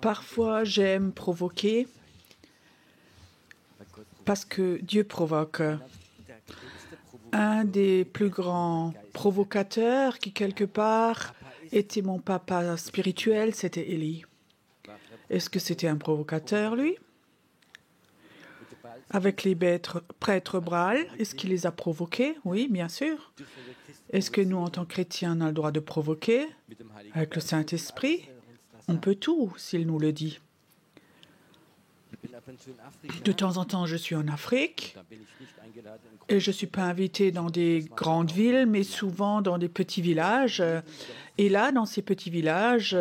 Parfois, j'aime provoquer parce que Dieu provoque. Un des plus grands provocateurs qui, quelque part, était mon papa spirituel, c'était Élie. Est-ce que c'était un provocateur, lui? Avec les prêtres Baal, est-ce qu'il les a provoqués? Oui, bien sûr. Est-ce que nous, en tant que chrétiens, on a le droit de provoquer avec le Saint-Esprit? On peut tout, s'il nous le dit. De temps en temps, je suis en Afrique et je ne suis pas invité dans des grandes villes, mais souvent dans des petits villages. Et là, dans ces petits villages,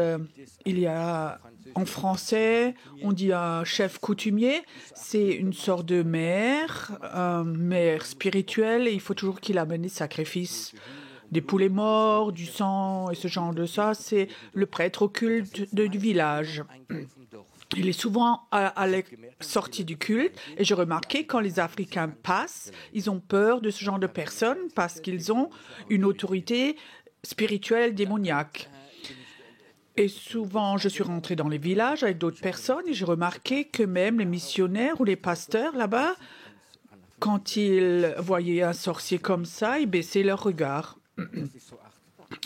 il y a, en français, on dit un chef coutumier. C'est une sorte de maire, un maire spirituel, et il faut toujours qu'il amène des sacrifices. Des poulets morts, du sang et ce genre de ça, c'est le prêtre occulte du village. Il est souvent à la sortie du culte et j'ai remarqué quand les Africains passent, ils ont peur de ce genre de personnes parce qu'ils ont une autorité spirituelle démoniaque. Et souvent, je suis rentrée dans les villages avec d'autres personnes et j'ai remarqué que même les missionnaires ou les pasteurs là-bas, quand ils voyaient un sorcier comme ça, ils baissaient leur regard.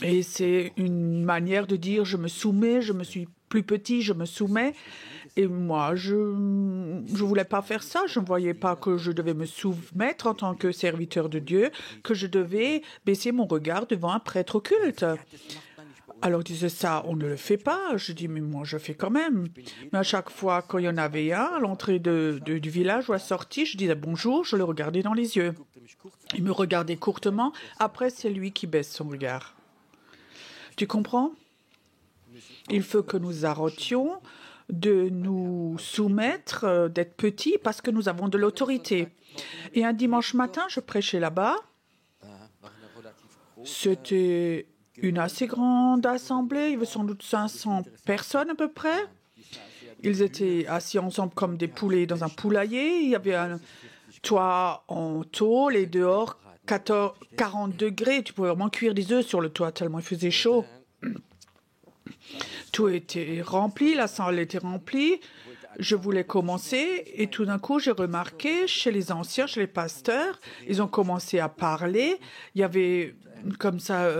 Et c'est une manière de dire je me soumets, je me suis plus petit, je me soumets. Et moi, je ne voulais pas faire ça. Je ne voyais pas que je devais me soumettre en tant que serviteur de Dieu, que je devais baisser mon regard devant un prêtre occulte. Alors, ils disaient ça, on ne le fait pas. Je dis, mais moi, je fais quand même. Mais à chaque fois qu'il y en avait un, à l'entrée du village ou à la sortie, je disais bonjour, je le regardais dans les yeux. Il me regardait courtement. Après, c'est lui qui baisse son regard. Tu comprends? Il faut que nous arrêtions de nous soumettre, d'être petits, parce que nous avons de l'autorité. Et un dimanche matin, je prêchais là-bas. C'était une assez grande assemblée, il y avait sans doute 500 personnes à peu près. Ils étaient assis ensemble comme des poulets dans un poulailler. Il y avait un toit en tôle et dehors 40 degrés. Tu pouvais vraiment cuire des œufs sur le toit tellement il faisait chaud. Tout était rempli, la salle était remplie. Je voulais commencer et tout d'un coup, j'ai remarqué chez les anciens, chez les pasteurs, ils ont commencé à parler. Il y avait comme ça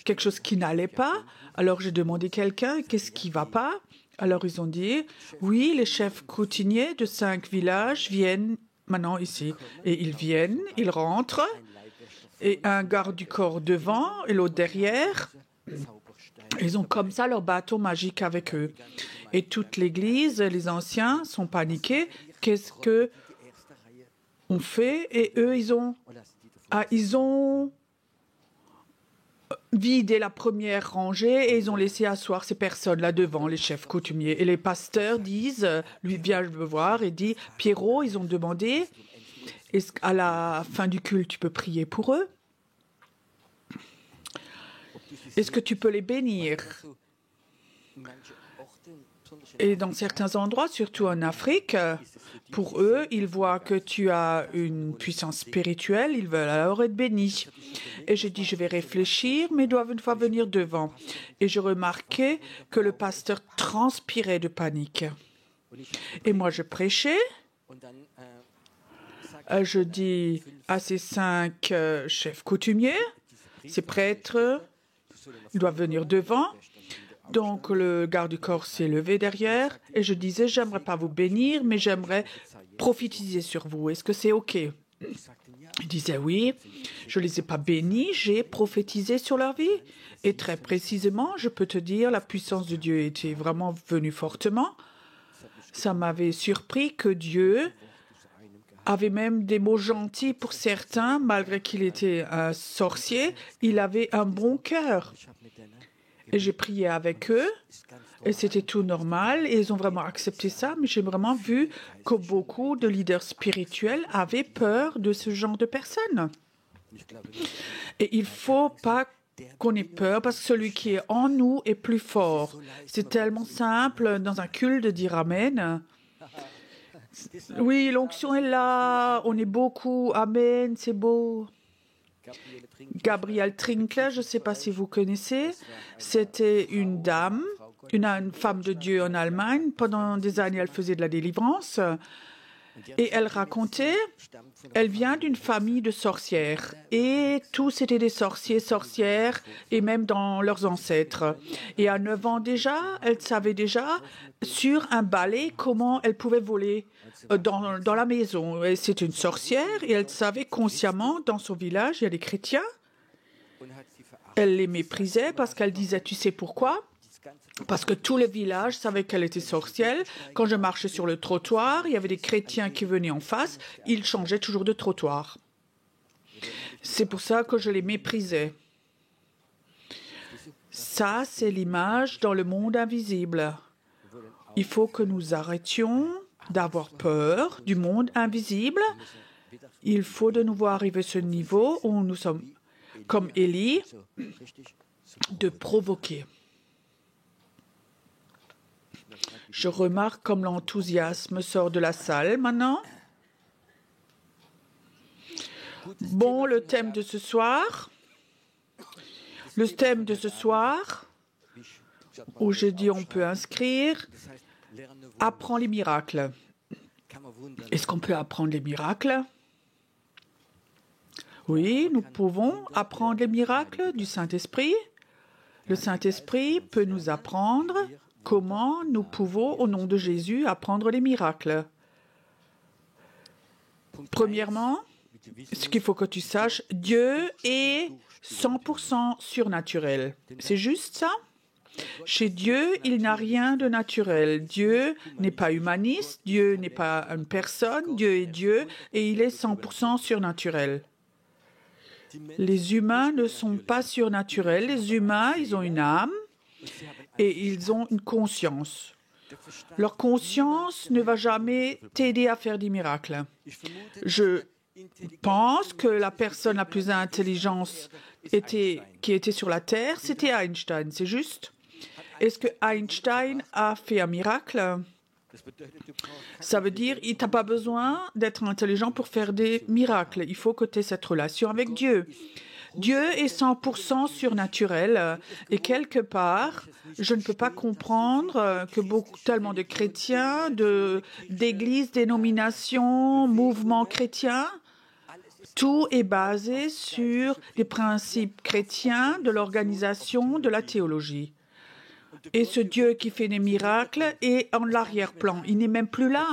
quelque chose qui n'allait pas. Alors j'ai demandé à quelqu'un, qu'est-ce qui ne va pas? Alors ils ont dit, oui, les chefs coutumiers de 5 villages viennent maintenant ici. Et ils viennent, ils rentrent, et un garde du corps devant et l'autre derrière. Ils ont comme ça leur bâton magique avec eux. Et toute l'église, les anciens sont paniqués. Qu'est-ce que on fait? Et eux, ils ont vidé la première rangée et ils ont laissé asseoir ces personnes là devant, les chefs coutumiers. Et les pasteurs disent, lui vient me voir et dit, Pierrot, ils ont demandé, est-ce qu'à la fin du culte, tu peux prier pour eux? Est-ce que tu peux les bénir? Et dans certains endroits, surtout en Afrique, pour eux, ils voient que tu as une puissance spirituelle, ils veulent alors être bénis. Et j'ai dit, je vais réfléchir, mais ils doivent une fois venir devant. Et je remarquais que le pasteur transpirait de panique. Et moi, je prêchais. Je dis à ces 5 chefs coutumiers, ces prêtres, ils doivent venir devant. Donc, le garde du corps s'est levé derrière et je disais, j'aimerais pas vous bénir, mais j'aimerais prophétiser sur vous. Est-ce que c'est OK? Il disait oui. Je les ai pas bénis, j'ai prophétisé sur leur vie. Et très précisément, je peux te dire, la puissance de Dieu était vraiment venue fortement. Ça m'avait surpris que Dieu avait même des mots gentils pour certains, malgré qu'il était un sorcier, il avait un bon cœur. Et j'ai prié avec eux. Et c'était tout normal. Et ils ont vraiment accepté ça. Mais j'ai vraiment vu que beaucoup de leaders spirituels avaient peur de ce genre de personnes. Et il ne faut pas qu'on ait peur parce que celui qui est en nous est plus fort. C'est tellement simple dans un culte de dire Amen. Oui, l'onction est là, on est beaucoup, Amen, c'est beau. Gabrielle Trinkler, je ne sais pas si vous connaissez, c'était une dame, une femme de Dieu en Allemagne. Pendant des années, elle faisait de la délivrance. Et elle racontait, elle vient d'une famille de sorcières. Et tous étaient des sorciers, sorcières, et même dans leurs ancêtres. Et à 9 ans déjà, elle savait déjà, sur un balai, comment elle pouvait voler dans la maison. C'est une sorcière, et elle savait consciemment, dans son village, il y a des chrétiens. Elle les méprisait parce qu'elle disait, tu sais pourquoi ? Parce que tout le village savait qu'elle était sorcière. Quand je marchais sur le trottoir, il y avait des chrétiens qui venaient en face. Ils changeaient toujours de trottoir. C'est pour ça que je les méprisais. Ça, c'est l'image dans le monde invisible. Il faut que nous arrêtions d'avoir peur du monde invisible. Il faut de nouveau arriver à ce niveau où nous sommes, comme Élie, de provoquer. Je remarque comme l'enthousiasme sort de la salle maintenant. Bon, le thème de ce soir. Le thème de ce soir, où je dis on peut inscrire, apprends les miracles. Est-ce qu'on peut apprendre les miracles? Oui, nous pouvons apprendre les miracles du Saint-Esprit. Le Saint-Esprit peut nous apprendre comment nous pouvons, au nom de Jésus, apprendre les miracles. Premièrement, ce qu'il faut que tu saches, Dieu est 100% surnaturel. C'est juste ça? Chez Dieu, il n'y a rien de naturel. Dieu n'est pas humaniste, Dieu n'est pas une personne, Dieu est Dieu et il est 100% surnaturel. Les humains ne sont pas surnaturels. Les humains, ils ont une âme et ils ont une conscience. Leur conscience ne va jamais t'aider à faire des miracles. Je pense que la personne la plus intelligente qui était sur la Terre, c'était Einstein, c'est juste? Est-ce que Einstein a fait un miracle? Ça veut dire qu'il n'a pas besoin d'être intelligent pour faire des miracles. Il faut que tu aies cette relation avec Dieu. Dieu est 100% surnaturel et quelque part, je ne peux pas comprendre que tellement de chrétiens, d'églises, dénominations, mouvements chrétiens, tout est basé sur des principes chrétiens de l'organisation de la théologie. Et ce Dieu qui fait des miracles est en l'arrière-plan. Il n'est même plus là.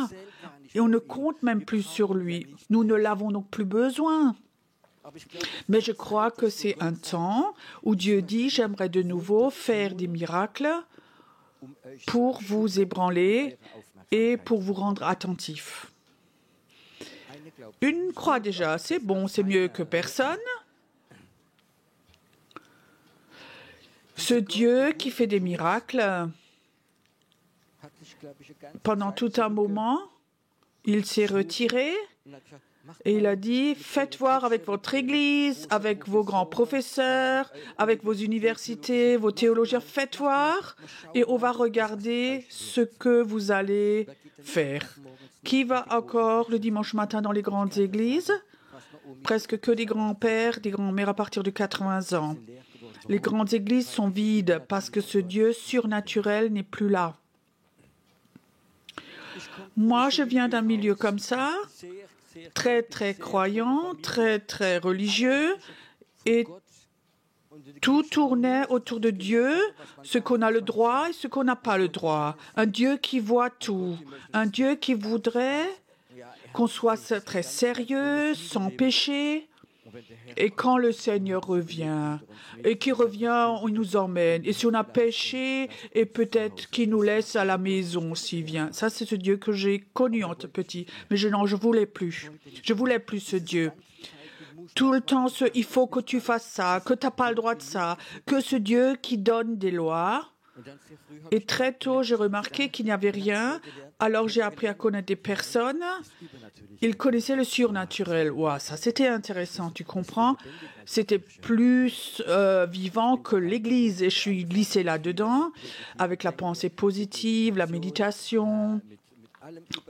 Et on ne compte même plus sur lui. Nous ne l'avons donc plus besoin. Mais je crois que c'est un temps où Dieu dit « J'aimerais de nouveau faire des miracles pour vous ébranler et pour vous rendre attentifs. » Une croix déjà, c'est bon, c'est mieux que personne. Ce Dieu qui fait des miracles, pendant tout un moment, il s'est retiré et il a dit « Faites voir avec votre église, avec vos grands professeurs, avec vos universités, vos théologiens, faites voir et on va regarder ce que vous allez faire. » Qui va encore le dimanche matin dans les grandes églises? Presque que des grands-pères, des grands-mères à partir de 80 ans. Les grandes églises sont vides parce que ce Dieu surnaturel n'est plus là. Moi, je viens d'un milieu comme ça, très, très croyant, très, très religieux, et tout tournait autour de Dieu, ce qu'on a le droit et ce qu'on n'a pas le droit. Un Dieu qui voit tout, un Dieu qui voudrait qu'on soit très sérieux, sans péché. Et quand le Seigneur revient, et qu'il revient, il nous emmène. Et si on a péché, et peut-être qu'il nous laisse à la maison s'il vient. Ça, c'est ce Dieu que j'ai connu en petit. Mais je voulais plus. Je voulais plus ce Dieu. tout le temps il faut que tu fasses ça, que tu n'as pas le droit de ça, que ce Dieu qui donne des lois. Et très tôt, j'ai remarqué qu'il n'y avait rien. Alors, j'ai appris à connaître des personnes. Ils connaissaient le surnaturel. Wow, ça, c'était intéressant, tu comprends? C'était plus vivant que l'Église. Et je suis glissée là-dedans, avec la pensée positive, la méditation,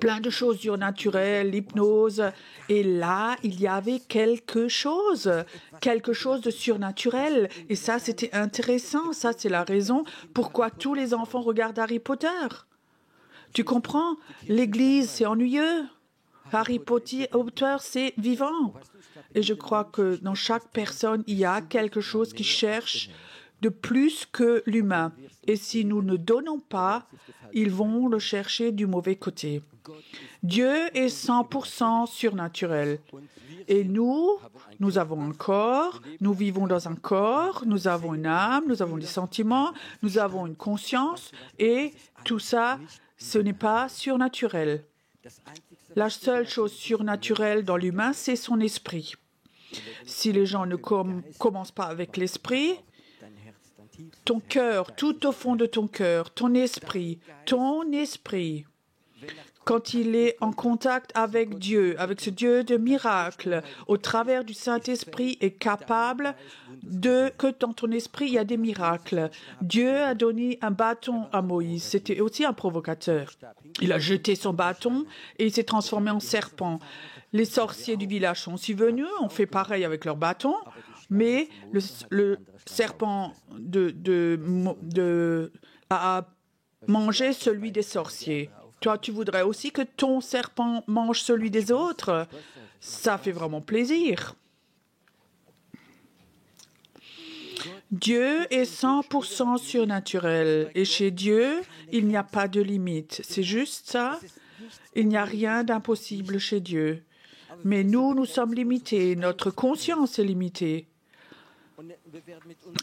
plein de choses surnaturelles, l'hypnose. Et là, il y avait quelque chose de surnaturel. Et ça, c'était intéressant. Ça, c'est la raison pourquoi tous les enfants regardent Harry Potter. Tu comprends? L'Église, c'est ennuyeux. Harry Potter, c'est vivant. Et je crois que dans chaque personne, il y a quelque chose qui cherche de plus que l'humain. Et si nous ne donnons pas, ils vont le chercher du mauvais côté. Dieu est 100% surnaturel. Et nous avons un corps, nous vivons dans un corps, nous avons une âme, nous avons des sentiments, nous avons une conscience, et tout ça, ce n'est pas surnaturel. La seule chose surnaturelle dans l'humain, c'est son esprit. Si les gens ne commencent pas avec l'esprit, ton cœur, tout au fond de ton cœur, ton esprit, quand il est en contact avec Dieu, avec ce Dieu de miracles, au travers du Saint-Esprit, est capable que dans ton esprit, il y a des miracles. Dieu a donné un bâton à Moïse. C'était aussi un provocateur. Il a jeté son bâton et il s'est transformé en serpent. Les sorciers du village sont aussi venus, ont fait pareil avec leur bâton, mais le serpent a mangé celui des sorciers. Toi, tu voudrais aussi que ton serpent mange celui des autres? Ça fait vraiment plaisir. Dieu est 100% surnaturel. Et chez Dieu, il n'y a pas de limite. C'est juste ça. Il n'y a rien d'impossible chez Dieu. Mais nous sommes limités. Notre conscience est limitée.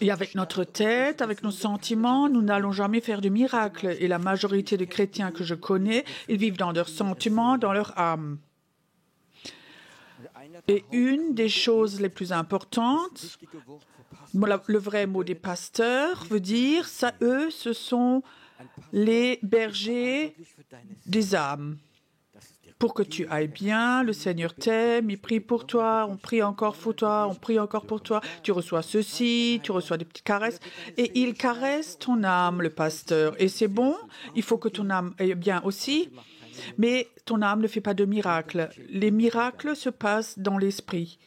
Et avec notre tête, avec nos sentiments, nous n'allons jamais faire de miracle. Et la majorité des chrétiens que je connais, ils vivent dans leurs sentiments, dans leur âme. Et une des choses les plus importantes, le vrai mot des pasteurs veut dire, ça, eux, ce sont les bergers des âmes. Pour que tu ailles bien, le Seigneur t'aime, il prie pour toi, on prie encore pour toi, on prie encore pour toi. Tu reçois ceci, tu reçois des petites caresses. Et il caresse ton âme, le pasteur. Et c'est bon, il faut que ton âme aille bien aussi. Mais ton âme ne fait pas de miracles. Les miracles se passent dans l'esprit.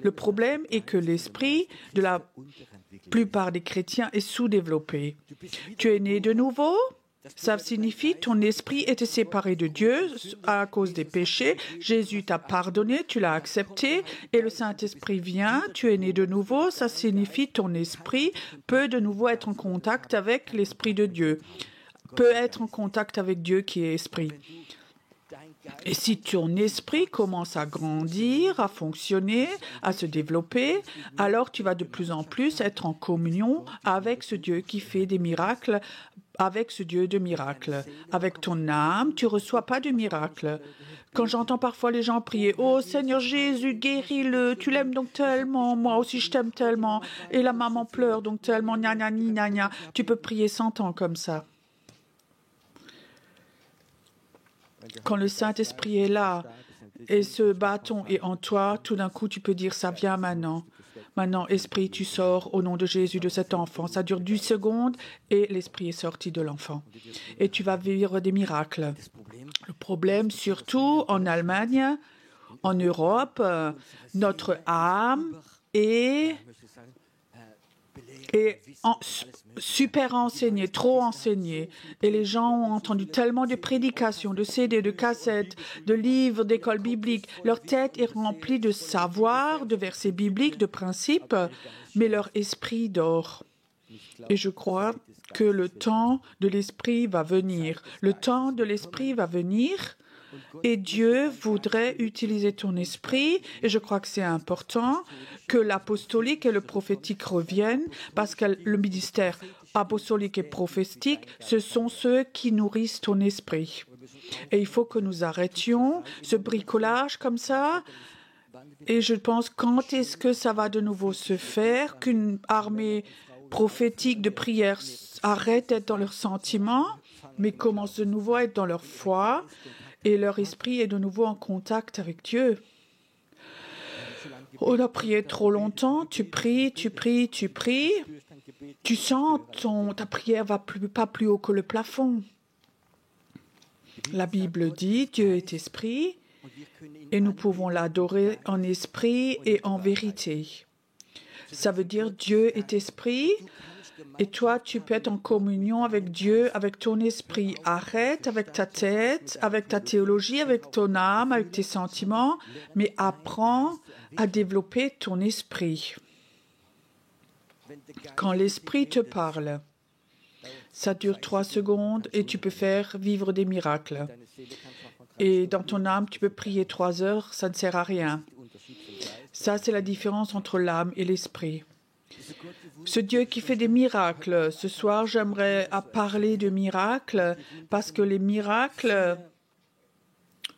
Le problème est que l'esprit de la plupart des chrétiens est sous-développé. Tu es né de nouveau. Ça signifie que ton esprit était séparé de Dieu à cause des péchés. Jésus t'a pardonné, tu l'as accepté et le Saint-Esprit vient, tu es né de nouveau. Ça signifie que ton esprit peut de nouveau être en contact avec l'Esprit de Dieu, peut être en contact avec Dieu qui est esprit. Et si ton esprit commence à grandir, à fonctionner, à se développer, alors tu vas de plus en plus être en communion avec ce Dieu qui fait des miracles, avec ce Dieu de miracles. Avec ton âme, tu ne reçois pas de miracles. Quand j'entends parfois les gens prier « Oh Seigneur Jésus, guéris-le, tu l'aimes donc tellement, moi aussi je t'aime tellement, et la maman pleure donc tellement, gna gna gna gna », tu peux prier 100 ans comme ça. Quand le Saint-Esprit est là et ce bâton est en toi, tout d'un coup, tu peux dire, ça vient maintenant. Maintenant, Esprit, tu sors au nom de Jésus de cet enfant. Ça dure 10 secondes et l'Esprit est sorti de l'enfant. Et tu vas vivre des miracles. Le problème, surtout en Allemagne, en Europe, notre âme est super enseigné, trop enseigné. Et les gens ont entendu tellement de prédications, de CD, de cassettes, de livres d'école biblique. Leur tête est remplie de savoir, de versets bibliques, de principes, mais leur esprit dort. Et je crois que le temps de l'esprit va venir. Le temps de l'esprit va venir. Et Dieu voudrait utiliser ton esprit, et je crois que c'est important que l'apostolique et le prophétique reviennent, parce que le ministère apostolique et prophétique, ce sont ceux qui nourrissent ton esprit. Et il faut que nous arrêtions ce bricolage comme ça, Et je pense, quand est-ce que ça va de nouveau se faire, qu'une armée prophétique de prière arrête d'être dans leurs sentiments, mais commence de nouveau à être dans leur foi, et leur esprit est de nouveau en contact avec Dieu. On a prié trop longtemps, tu pries, tu sens ta prière va pas plus haut que le plafond. La Bible dit, Dieu est esprit, et nous pouvons l'adorer en esprit et en vérité. Ça veut dire Dieu est esprit, et toi, tu peux être en communion avec Dieu, avec ton esprit. Arrête avec ta tête, avec ta théologie, avec ton âme, avec tes sentiments, mais apprends à développer ton esprit. Quand l'esprit te parle, ça dure 3 secondes et tu peux faire vivre des miracles. Et dans ton âme, tu peux prier 3 heures, ça ne sert à rien. Ça, c'est la différence entre l'âme et l'esprit. Ce Dieu qui fait des miracles. Ce soir, j'aimerais parler de miracles parce que les miracles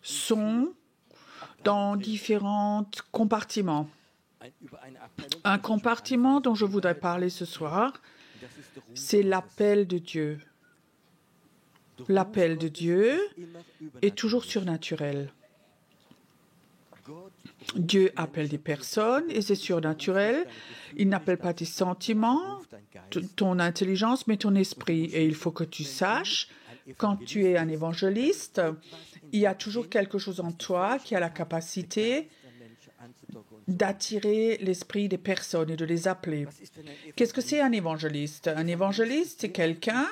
sont dans différents compartiments. Un compartiment dont je voudrais parler ce soir, c'est l'appel de Dieu. L'appel de Dieu est toujours surnaturel. Dieu appelle des personnes et c'est surnaturel. Il n'appelle pas tes sentiments, ton intelligence, mais ton esprit. Et il faut que tu saches, quand tu es un évangéliste, il y a toujours quelque chose en toi qui a la capacité d'attirer l'esprit des personnes et de les appeler. Qu'est-ce que c'est un évangéliste? Un évangéliste, c'est quelqu'un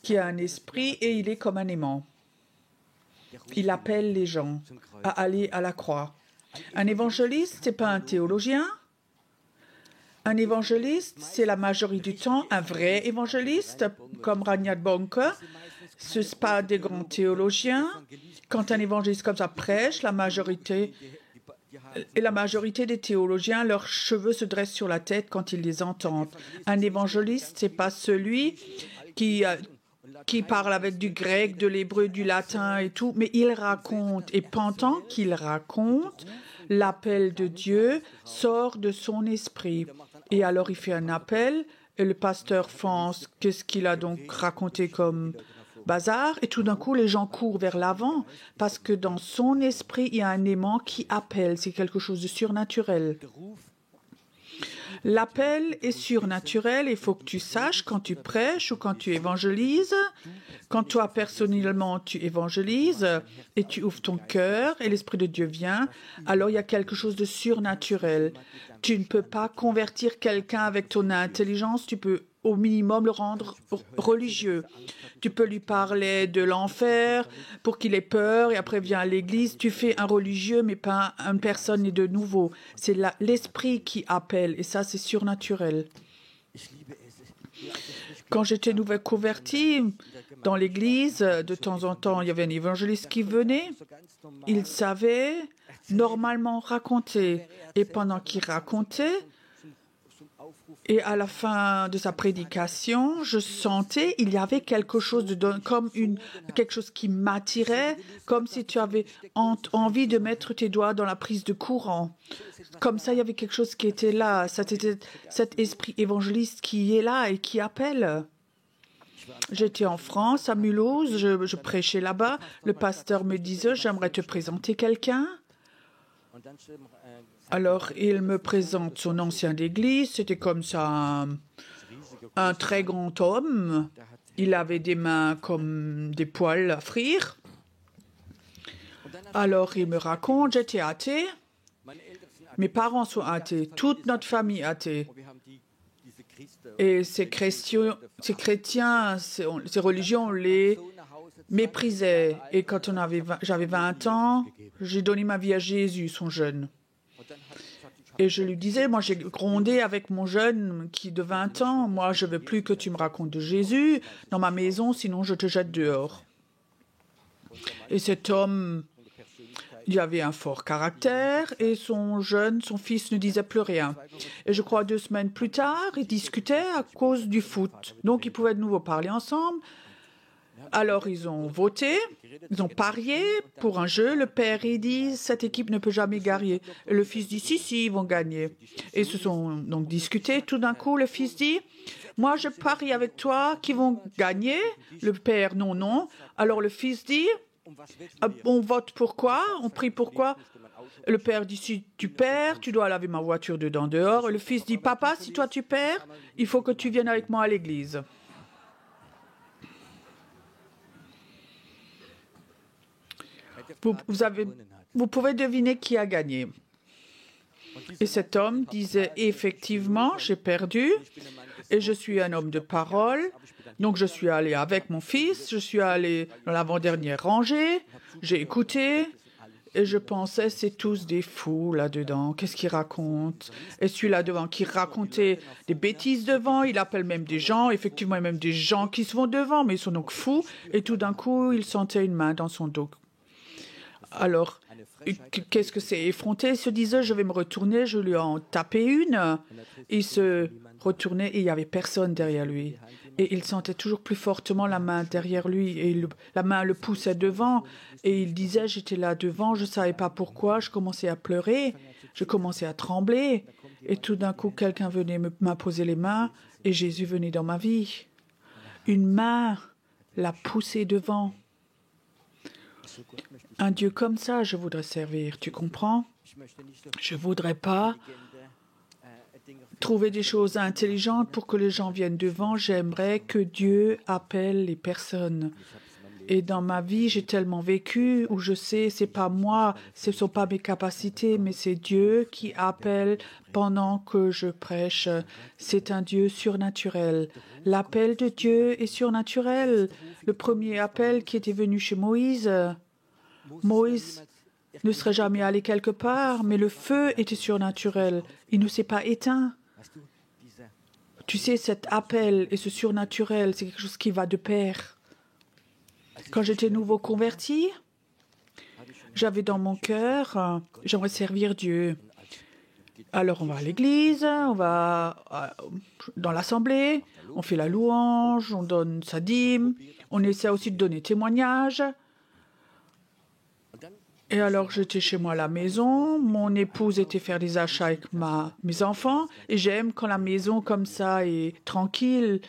qui a un esprit et il est comme un aimant. Il appelle les gens à aller à la croix. Un évangéliste, ce n'est pas un théologien. Un évangéliste, c'est la majorité du temps un vrai évangéliste, comme Reinhard Bonke. Ce n'est pas des grands théologiens. Quand un évangéliste comme ça prêche, la majorité des théologiens, leurs cheveux se dressent sur la tête quand ils les entendent. Un évangéliste, ce n'est pas celui qui parle avec du grec, de l'hébreu, du latin et tout, mais il raconte. Et pendant qu'il raconte, l'appel de Dieu sort de son esprit. Et alors il fait un appel, et le pasteur pense qu'est-ce qu'il a donc raconté comme bazar, et tout d'un coup les gens courent vers l'avant, parce que dans son esprit, il y a un aimant qui appelle, c'est quelque chose de surnaturel. L'appel est surnaturel, il faut que tu saches quand tu prêches ou quand tu évangélises, quand toi personnellement tu évangélises et tu ouvres ton cœur et l'Esprit de Dieu vient, alors il y a quelque chose de surnaturel. Tu ne peux pas convertir quelqu'un avec ton intelligence, tu peux au minimum le rendre religieux. Tu peux lui parler de l'enfer pour qu'il ait peur et après vient à l'église. Tu fais un religieux mais pas une personne de nouveau. C'est l'esprit qui appelle et ça c'est surnaturel. Quand j'étais nouvelle convertie dans l'église, de temps en temps il y avait un évangéliste qui venait. Il savait normalement raconter et pendant qu'il racontait, et à la fin de sa prédication, je sentais il y avait quelque chose quelque chose qui m'attirait, comme si tu avais envie de mettre tes doigts dans la prise de courant. Comme ça, il y avait quelque chose qui était là. C'était cet esprit évangéliste qui est là et qui appelle. J'étais en France, à Mulhouse, je prêchais là-bas. Le pasteur me disait, j'aimerais te présenter quelqu'un. Alors, il me présente son ancien d'église. C'était comme ça un très grand homme. Il avait des mains comme des poils à frire. Alors, il me raconte, j'étais athée. Mes parents sont athées. Toute notre famille est athée. Et ces chrétiens, ces religions, on les méprisait. Et quand j'avais 20 ans, j'ai donné ma vie à Jésus, son jeune. Et je lui disais, moi j'ai grondé avec mon jeune qui de 20 ans, moi je ne veux plus que tu me racontes de Jésus dans ma maison, sinon je te jette dehors. Et cet homme, il avait un fort caractère et son fils ne disait plus rien. Et je crois 2 semaines plus tard, ils discutaient à cause du foot. Donc ils pouvaient de nouveau parler ensemble. Alors, ils ont voté, ils ont parié pour un jeu. Le père, il dit, cette équipe ne peut jamais gagner. Et le fils dit, si, ils vont gagner. Et ils se sont donc discutés. Tout d'un coup, le fils dit, moi, je parie avec toi qu'ils vont gagner. Le père, non. Alors, le fils dit, on vote pour quoi? On prie pour quoi? Le père dit, si tu perds, tu dois laver ma voiture dedans dehors. Et le fils dit, papa, si toi tu perds, il faut que tu viennes avec moi à l'église. Vous pouvez deviner qui a gagné. Et cet homme disait, effectivement, j'ai perdu et je suis un homme de parole. Donc je suis allé avec mon fils, je suis allé dans l'avant-dernière rangée, j'ai écouté et je pensais, c'est tous des fous là-dedans. Qu'est-ce qu'ils racontent? Et celui-là devant qui racontait des bêtises devant, il appelle même des gens, effectivement, il y a même des gens qui se vont devant, mais ils sont donc fous. Et tout d'un coup, il sentait une main dans son dos. Alors, qu'est-ce que c'est? Effronté, il se disait, je vais me retourner, je lui en tapais une. Il se retournait et il n'y avait personne derrière lui. Et il sentait toujours plus fortement la main derrière lui. Et la main le poussait devant. Et il disait, j'étais là devant, je ne savais pas pourquoi. Je commençais à pleurer, je commençais à trembler. Et tout d'un coup, quelqu'un venait m'imposer les mains et Jésus venait dans ma vie. Une main l'a poussé devant. Un Dieu comme ça, je voudrais servir, tu comprends? Je ne voudrais pas trouver des choses intelligentes pour que les gens viennent devant. J'aimerais que Dieu appelle les personnes. Et dans ma vie, j'ai tellement vécu où je sais, c'est pas moi, ce ne sont pas mes capacités, mais c'est Dieu qui appelle pendant que je prêche. C'est un Dieu surnaturel. L'appel de Dieu est surnaturel. Le premier appel qui était venu chez Moïse, Moïse ne serait jamais allé quelque part, mais le feu était surnaturel. Il ne s'est pas éteint. Tu sais, cet appel et ce surnaturel, c'est quelque chose qui va de pair. Quand j'étais nouveau converti, j'avais dans mon cœur, j'aimerais servir Dieu. Alors on va à l'église, on va dans l'assemblée, on fait la louange, on donne sa dîme, on essaie aussi de donner témoignage. Et alors, j'étais chez moi à la maison, mon épouse était faire des achats avec mes enfants, et j'aime quand la maison comme ça est tranquille.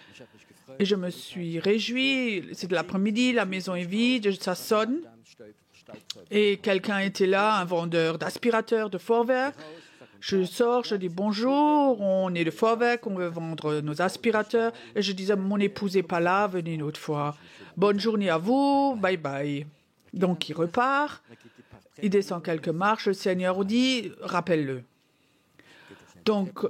Et je me suis réjouie, c'est de l'après-midi, la maison est vide, ça sonne. Et quelqu'un était là, un vendeur d'aspirateurs de Vorwerk. Je sors, je dis bonjour, on est de Vorwerk, on veut vendre nos aspirateurs. Et je disais, mon épouse n'est pas là, venez une autre fois. Bonne journée à vous, bye bye. Donc il repart. Il descend quelques marches, le Seigneur dit, rappelle-le. Donc,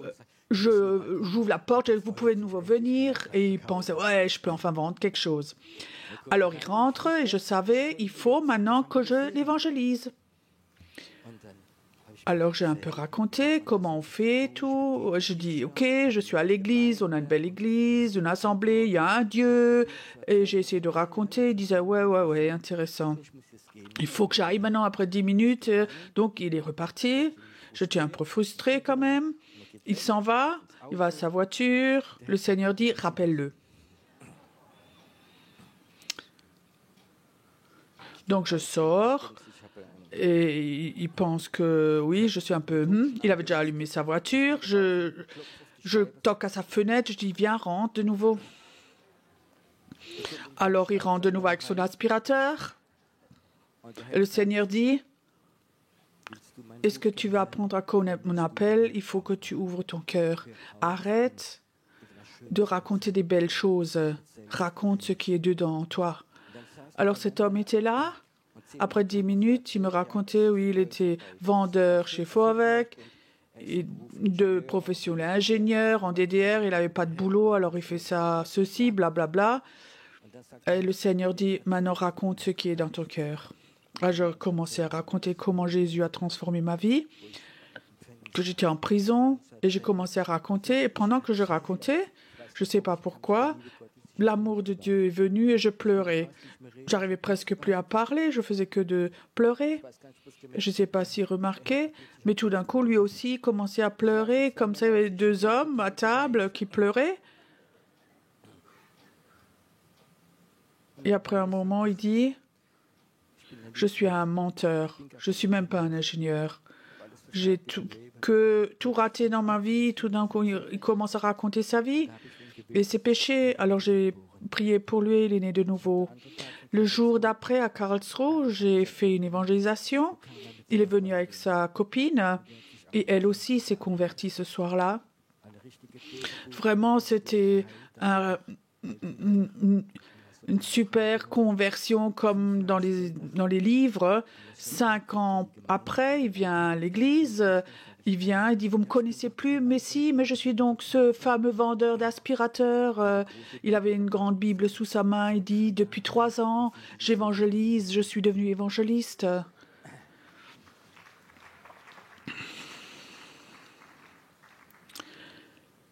j'ouvre la porte, vous pouvez de nouveau venir, et il pense, ouais, je peux enfin vendre quelque chose. Alors, il rentre, et je savais, il faut maintenant que je l'évangélise. Alors, j'ai un peu raconté comment on fait tout. Je dis, OK, je suis à l'église, on a une belle église, une assemblée, il y a un Dieu. Et j'ai essayé de raconter, il disait, ouais, intéressant. Il faut que j'aille maintenant après 10 minutes. Donc, il est reparti. J'étais un peu frustrée quand même. Il s'en va, il va à sa voiture. Le Seigneur dit, rappelle-le. Donc, je sors. Et il pense que, oui, je suis un peu... Il avait déjà allumé sa voiture. Je toque à sa fenêtre. Je dis, viens, rentre de nouveau. Alors, il rentre de nouveau avec son aspirateur. Et le Seigneur dit, est-ce que tu veux apprendre à connaître mon appel? Il faut que tu ouvres ton cœur. Arrête de raconter des belles choses. Raconte ce qui est dedans en toi. Alors cet homme était là. Après 10 minutes, il me racontait, oui, il était vendeur chez Vorwerk, de profession, il est ingénieur en DDR, il n'avait pas de boulot, alors il fait ça, ceci, blablabla. Et le Seigneur dit, maintenant raconte ce qui est dans ton cœur. Alors, je commençais à raconter comment Jésus a transformé ma vie, que j'étais en prison, et j'ai commencé à raconter. Et pendant que je racontais, je ne sais pas pourquoi, l'amour de Dieu est venu et je pleurais. J'arrivais presque plus à parler, je faisais que de pleurer. Je ne sais pas s'il remarquait, mais tout d'un coup, lui aussi commençait à pleurer, comme ça, il y avait 2 hommes à table qui pleuraient. Et après un moment, il dit, je suis un menteur, je ne suis même pas un ingénieur. J'ai tout raté dans ma vie, tout d'un coup, il commence à raconter sa vie et ses péchés. Alors j'ai prié pour lui, il est né de nouveau. Le jour d'après, à Karlsruhe, j'ai fait une évangélisation. Il est venu avec sa copine et elle aussi s'est convertie ce soir-là. Vraiment, c'était une super conversion comme dans les livres. 5 ans après, il vient à l'église, il dit, vous me connaissez plus? Mais si, mais je suis donc ce fameux vendeur d'aspirateurs. Il avait une grande Bible sous sa main, il dit, depuis 3 ans, j'évangélise, je suis devenu évangéliste.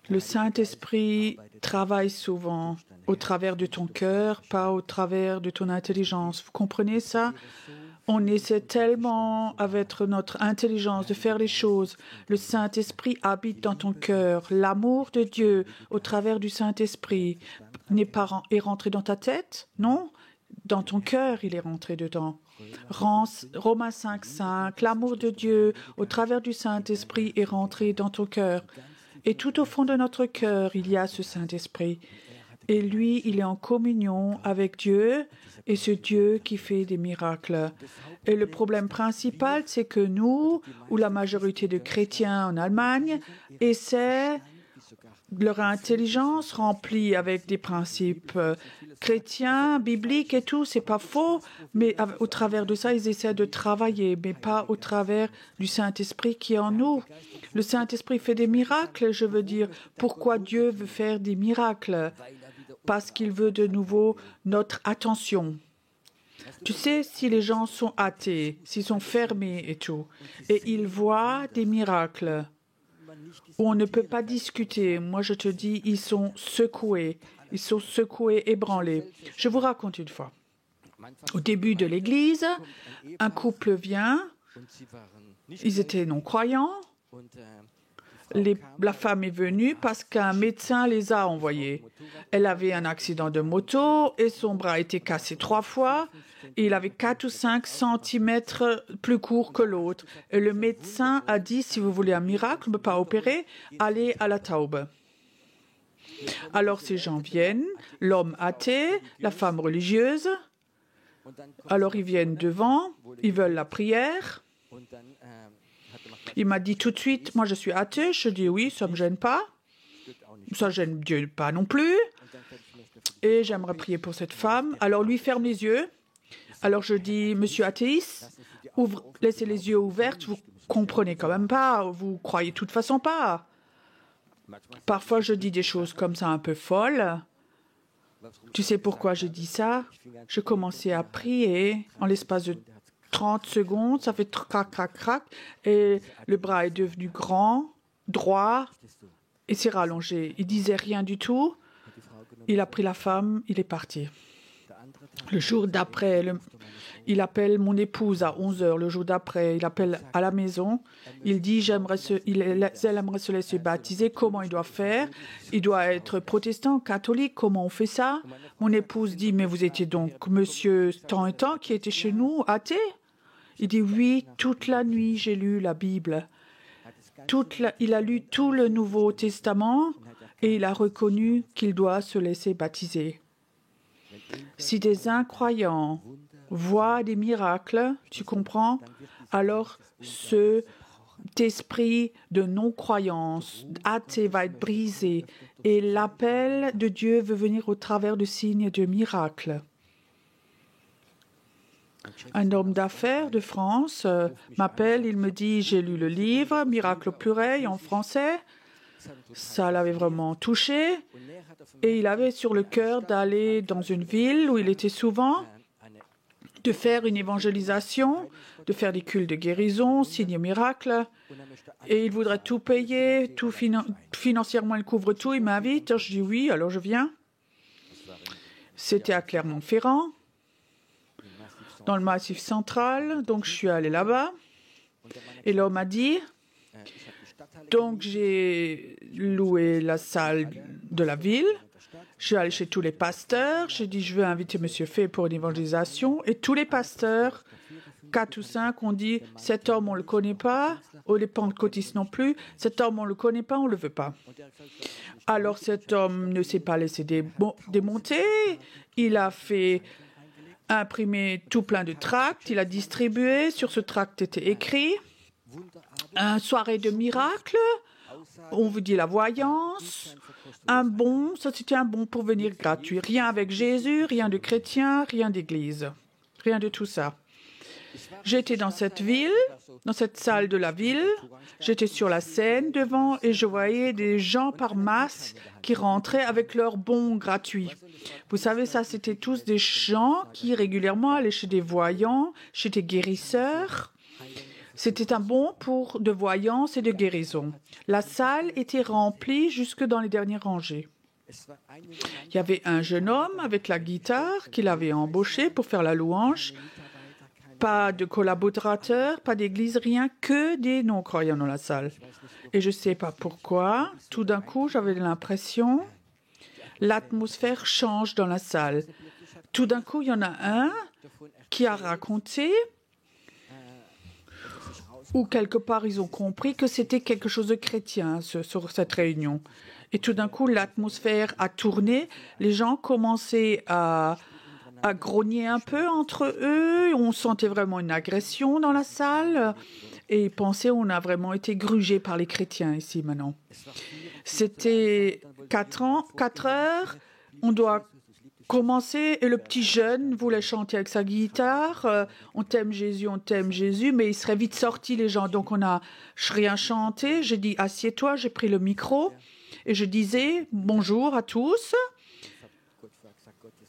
Le Saint-Esprit travaille souvent au travers de ton cœur, pas au travers de ton intelligence. Vous comprenez ça? On essaie tellement avec notre intelligence de faire les choses. Le Saint-Esprit habite dans ton cœur. L'amour de Dieu au travers du Saint-Esprit est rentré dans ta tête? Non? Dans ton cœur, il est rentré dedans. Romains 5:5, l'amour de Dieu au travers du Saint-Esprit est rentré dans ton cœur. Et tout au fond de notre cœur, il y a ce Saint-Esprit. Et lui, il est en communion avec Dieu et ce Dieu qui fait des miracles. Et le problème principal, c'est que nous, ou la majorité de chrétiens en Allemagne, essaient leur intelligence remplie avec des principes chrétiens, bibliques et tout, c'est pas faux, mais au travers de ça, ils essaient de travailler, mais pas au travers du Saint-Esprit qui est en nous. Le Saint-Esprit fait des miracles, je veux dire, pourquoi Dieu veut faire des miracles? Parce qu'il veut de nouveau notre attention. Tu sais, si les gens sont athées, s'ils sont fermés et tout, et ils voient des miracles, où on ne peut pas discuter. Moi, je te dis, ils sont secoués, ébranlés. Je vous raconte une fois. Au début de l'église, un couple vient, ils étaient non-croyants. La femme est venue parce qu'un médecin les a envoyés. Elle avait un accident de moto et son bras était cassé 3 fois. Et il avait 4 ou 5 centimètres plus court que l'autre. Et le médecin a dit, si vous voulez un miracle, ne pas opérer, allez à la Taube. Alors ces gens viennent, l'homme athée, la femme religieuse. Alors ils viennent devant, ils veulent la prière. Il m'a dit tout de suite, moi je suis athée. Je dis oui, ça ne me gêne pas. Ça ne gêne Dieu pas non plus. Et j'aimerais prier pour cette femme. Alors lui ferme les yeux. Alors je dis, monsieur athéiste, laissez les yeux ouverts, vous comprenez quand même pas, vous croyez de toute façon pas. Parfois je dis des choses comme ça un peu folles. Tu sais pourquoi je dis ça? Je commençais à prier en l'espace de 30 secondes, ça fait crac, crac, crac, et le bras est devenu grand, droit, et s'est rallongé. Il disait rien du tout. Il a pris la femme, il est parti. Le jour d'après, il appelle mon épouse à 11h. Le jour d'après, il appelle à la maison. Il dit, elle aimerait se laisser baptiser. Comment il doit faire? Il doit être protestant, catholique. Comment on fait ça? Mon épouse dit, mais vous étiez donc monsieur tant et tant qui était chez nous, athée? Il dit, oui, toute la nuit, j'ai lu la Bible. Il a lu tout le Nouveau Testament et il a reconnu qu'il doit se laisser baptiser. Si des incroyants voient des miracles, tu comprends, alors cet esprit de non-croyance, athée, va être brisé et l'appel de Dieu veut venir au travers de signes et de miracles. Un homme d'affaires de France m'appelle, il me dit, j'ai lu le livre, Miracle au pluriel en français. Ça l'avait vraiment touché et il avait sur le cœur d'aller dans une ville où il était souvent, de faire une évangélisation, de faire des cultes de guérison, signes miracles. Et il voudrait tout payer, tout financièrement, il couvre tout, il m'invite. Je dis oui, alors je viens. C'était à Clermont-Ferrand, dans le Massif central, donc je suis allée là-bas. Et l'homme a dit, donc j'ai loué la salle de la ville Je suis allée chez tous les pasteurs. J'ai dit, je veux inviter M. Fay pour une évangélisation. Et tous les pasteurs, 4 ou 5, ont dit, cet homme, on ne le connaît pas. Ou les pentecôtistes non plus. Cet homme, on ne le connaît pas, on ne le veut pas. Alors cet homme ne s'est pas laissé démonter. Il a fait imprimer tout plein de tracts. Il a distribué. Sur ce tract était écrit une soirée de miracles. On vous dit la voyance. Un bon, ça c'était un bon pour venir gratuit. Rien avec Jésus, rien de chrétien, rien d'église. Rien de tout ça. J'étais dans cette ville, dans cette salle de la ville. J'étais sur la scène devant et je voyais des gens par masse qui rentraient avec leurs bons gratuits. Vous savez, ça, c'était tous des gens qui régulièrement allaient chez des voyants, chez des guérisseurs. C'était un bon pour de voyance et de guérison. La salle était remplie jusque dans les dernières rangées. Il y avait un jeune homme avec la guitare qu'il avait embauché pour faire la louange. Pas de collaborateurs, pas d'église, rien que des non-croyants dans la salle. Et je ne sais pas pourquoi, tout d'un coup, j'avais l'impression l'atmosphère change dans la salle. Tout d'un coup, il y en a un qui a raconté, ou quelque part, ils ont compris que c'était quelque chose de chrétien sur cette réunion. Et tout d'un coup, l'atmosphère a tourné. Les gens commençaient à grogner un peu entre eux. On sentait vraiment une agression dans la salle. Et ils pensaient qu'on a vraiment été grugés par les chrétiens ici maintenant. C'était 4 heures. On doit commencer et le petit jeune voulait chanter avec sa guitare. On t'aime Jésus, mais il serait vite sorti les gens. Donc on n'a rien chanté. J'ai dit assieds-toi, j'ai pris le micro et je disais bonjour à tous.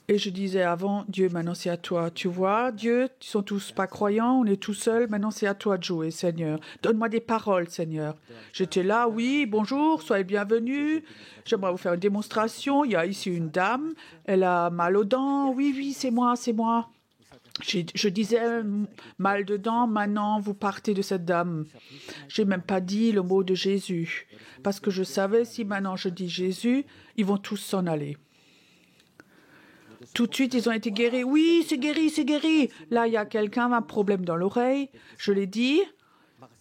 Et je disais avant, Dieu, maintenant c'est à toi. Tu vois, Dieu, ils sont tous pas croyants, on est tout seuls, maintenant c'est à toi de jouer, Seigneur. Donne-moi des paroles, Seigneur. J'étais là, oui, bonjour, soyez bienvenus. J'aimerais vous faire une démonstration. Il y a ici une dame, elle a mal aux dents. Oui, c'est moi. Je disais mal de dents, maintenant vous partez de cette dame. J'ai même pas dit le mot de Jésus. Parce que je savais, si maintenant je dis Jésus, ils vont tous s'en aller. Tout de suite, ils ont été guéris. Oui, c'est guéri. Là, il y a quelqu'un qui a un problème dans l'oreille. Je l'ai dit.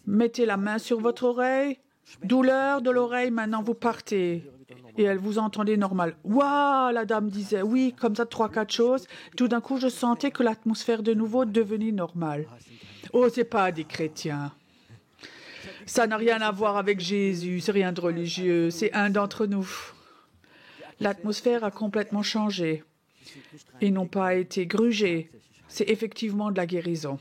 Mettez la main sur votre oreille. Douleur de l'oreille, maintenant vous partez. Et elle vous entendait normal. Waouh, la dame disait. Oui, comme ça, 3-4 choses. Tout d'un coup, je sentais que l'atmosphère de nouveau devenait normale. Oh, c'est pas des chrétiens. Ça n'a rien à voir avec Jésus. C'est rien de religieux. C'est un d'entre nous. L'atmosphère a complètement changé. Ils n'ont pas été grugés. C'est effectivement de la guérison.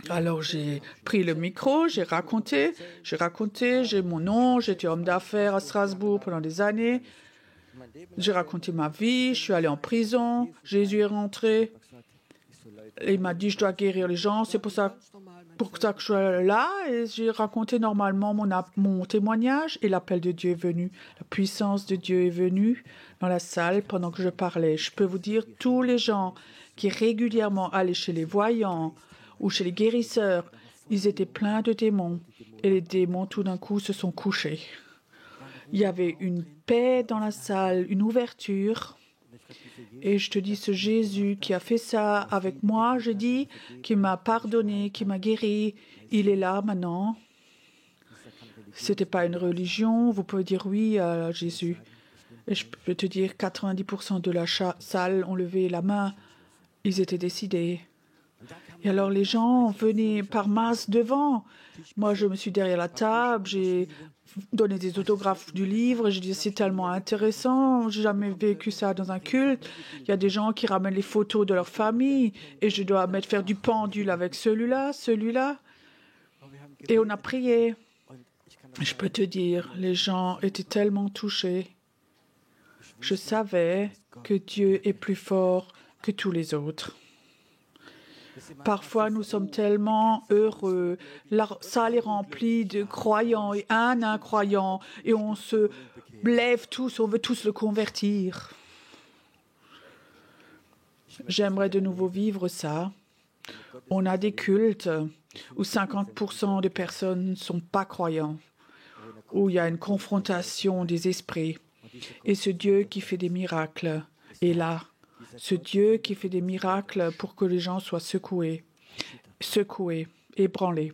Alors j'ai pris le micro, j'ai raconté, j'ai mon nom, j'étais homme d'affaires à Strasbourg pendant des années. J'ai raconté ma vie, je suis allé en prison, Jésus est rentré. Et il m'a dit, je dois guérir les gens, c'est pour ça que je suis là. Et j'ai raconté normalement mon témoignage et l'appel de Dieu est venu. La puissance de Dieu est venue dans la salle pendant que je parlais. Je peux vous dire, tous les gens qui régulièrement allaient chez les voyants ou chez les guérisseurs, ils étaient pleins de démons. Et les démons, tout d'un coup, se sont couchés. Il y avait une paix dans la salle, une ouverture. Et je te dis, ce Jésus qui a fait ça avec moi, je dis, qui m'a pardonné, qui m'a guéri, il est là maintenant. C'était pas une religion. Vous pouvez dire oui à Jésus. Et je peux te dire, 90% de la salle ont levé la main. Ils étaient décidés. Et alors les gens venaient par masse devant. Moi, je me suis derrière la table, j'ai donné des autographes du livre, et je dis c'est tellement intéressant, j'ai jamais vécu ça dans un culte. Il y a des gens qui ramènent les photos de leur famille, et je dois faire du pendule avec celui-là. Et on a prié. Je peux te dire, les gens étaient tellement touchés. Je savais que Dieu est plus fort que tous les autres. Parfois, nous sommes tellement heureux. La salle est remplie de croyants et un incroyant. Et on se lève tous, on veut tous le convertir. J'aimerais de nouveau vivre ça. On a des cultes où 50% des personnes ne sont pas croyants, où il y a une confrontation des esprits. Et ce Dieu qui fait des miracles est là. Ce Dieu qui fait des miracles pour que les gens soient secoués, ébranlés.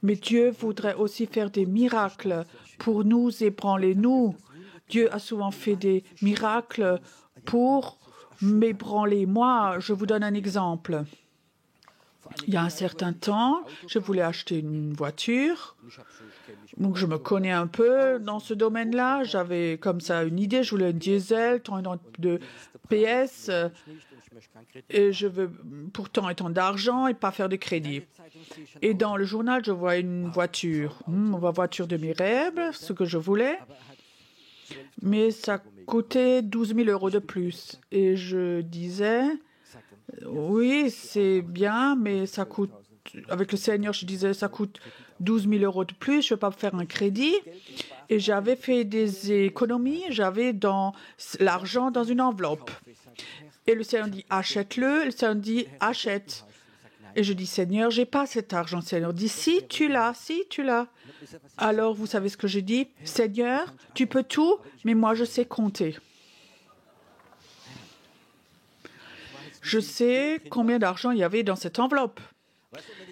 Mais Dieu voudrait aussi faire des miracles pour nous ébranler, nous. Dieu a souvent fait des miracles pour m'ébranler. Moi, je vous donne un exemple. Il y a un certain temps, je voulais acheter une voiture. Donc, je me connais un peu dans ce domaine-là. J'avais comme ça une idée. Je voulais un diesel, tant de PS. Et je veux pourtant autant d'argent et pas faire de crédit. Et dans le journal, je vois une voiture. La voiture de mes rêves, ce que je voulais. Mais ça coûtait 12 000 € de plus. Et je disais, oui, c'est bien, mais ça coûte, avec le Seigneur, je disais, ça coûte 12 000 € de plus, je ne peux pas faire un crédit. Et j'avais fait des économies, j'avais dans l'argent dans une enveloppe. Et le Seigneur dit, achète-le. Et le Seigneur dit, achète. Et je dis, Seigneur, j'ai pas cet argent. Le Seigneur dit, si tu l'as. Alors, vous savez ce que j'ai dit? Seigneur, tu peux tout, mais moi, je sais compter. Je sais combien d'argent il y avait dans cette enveloppe.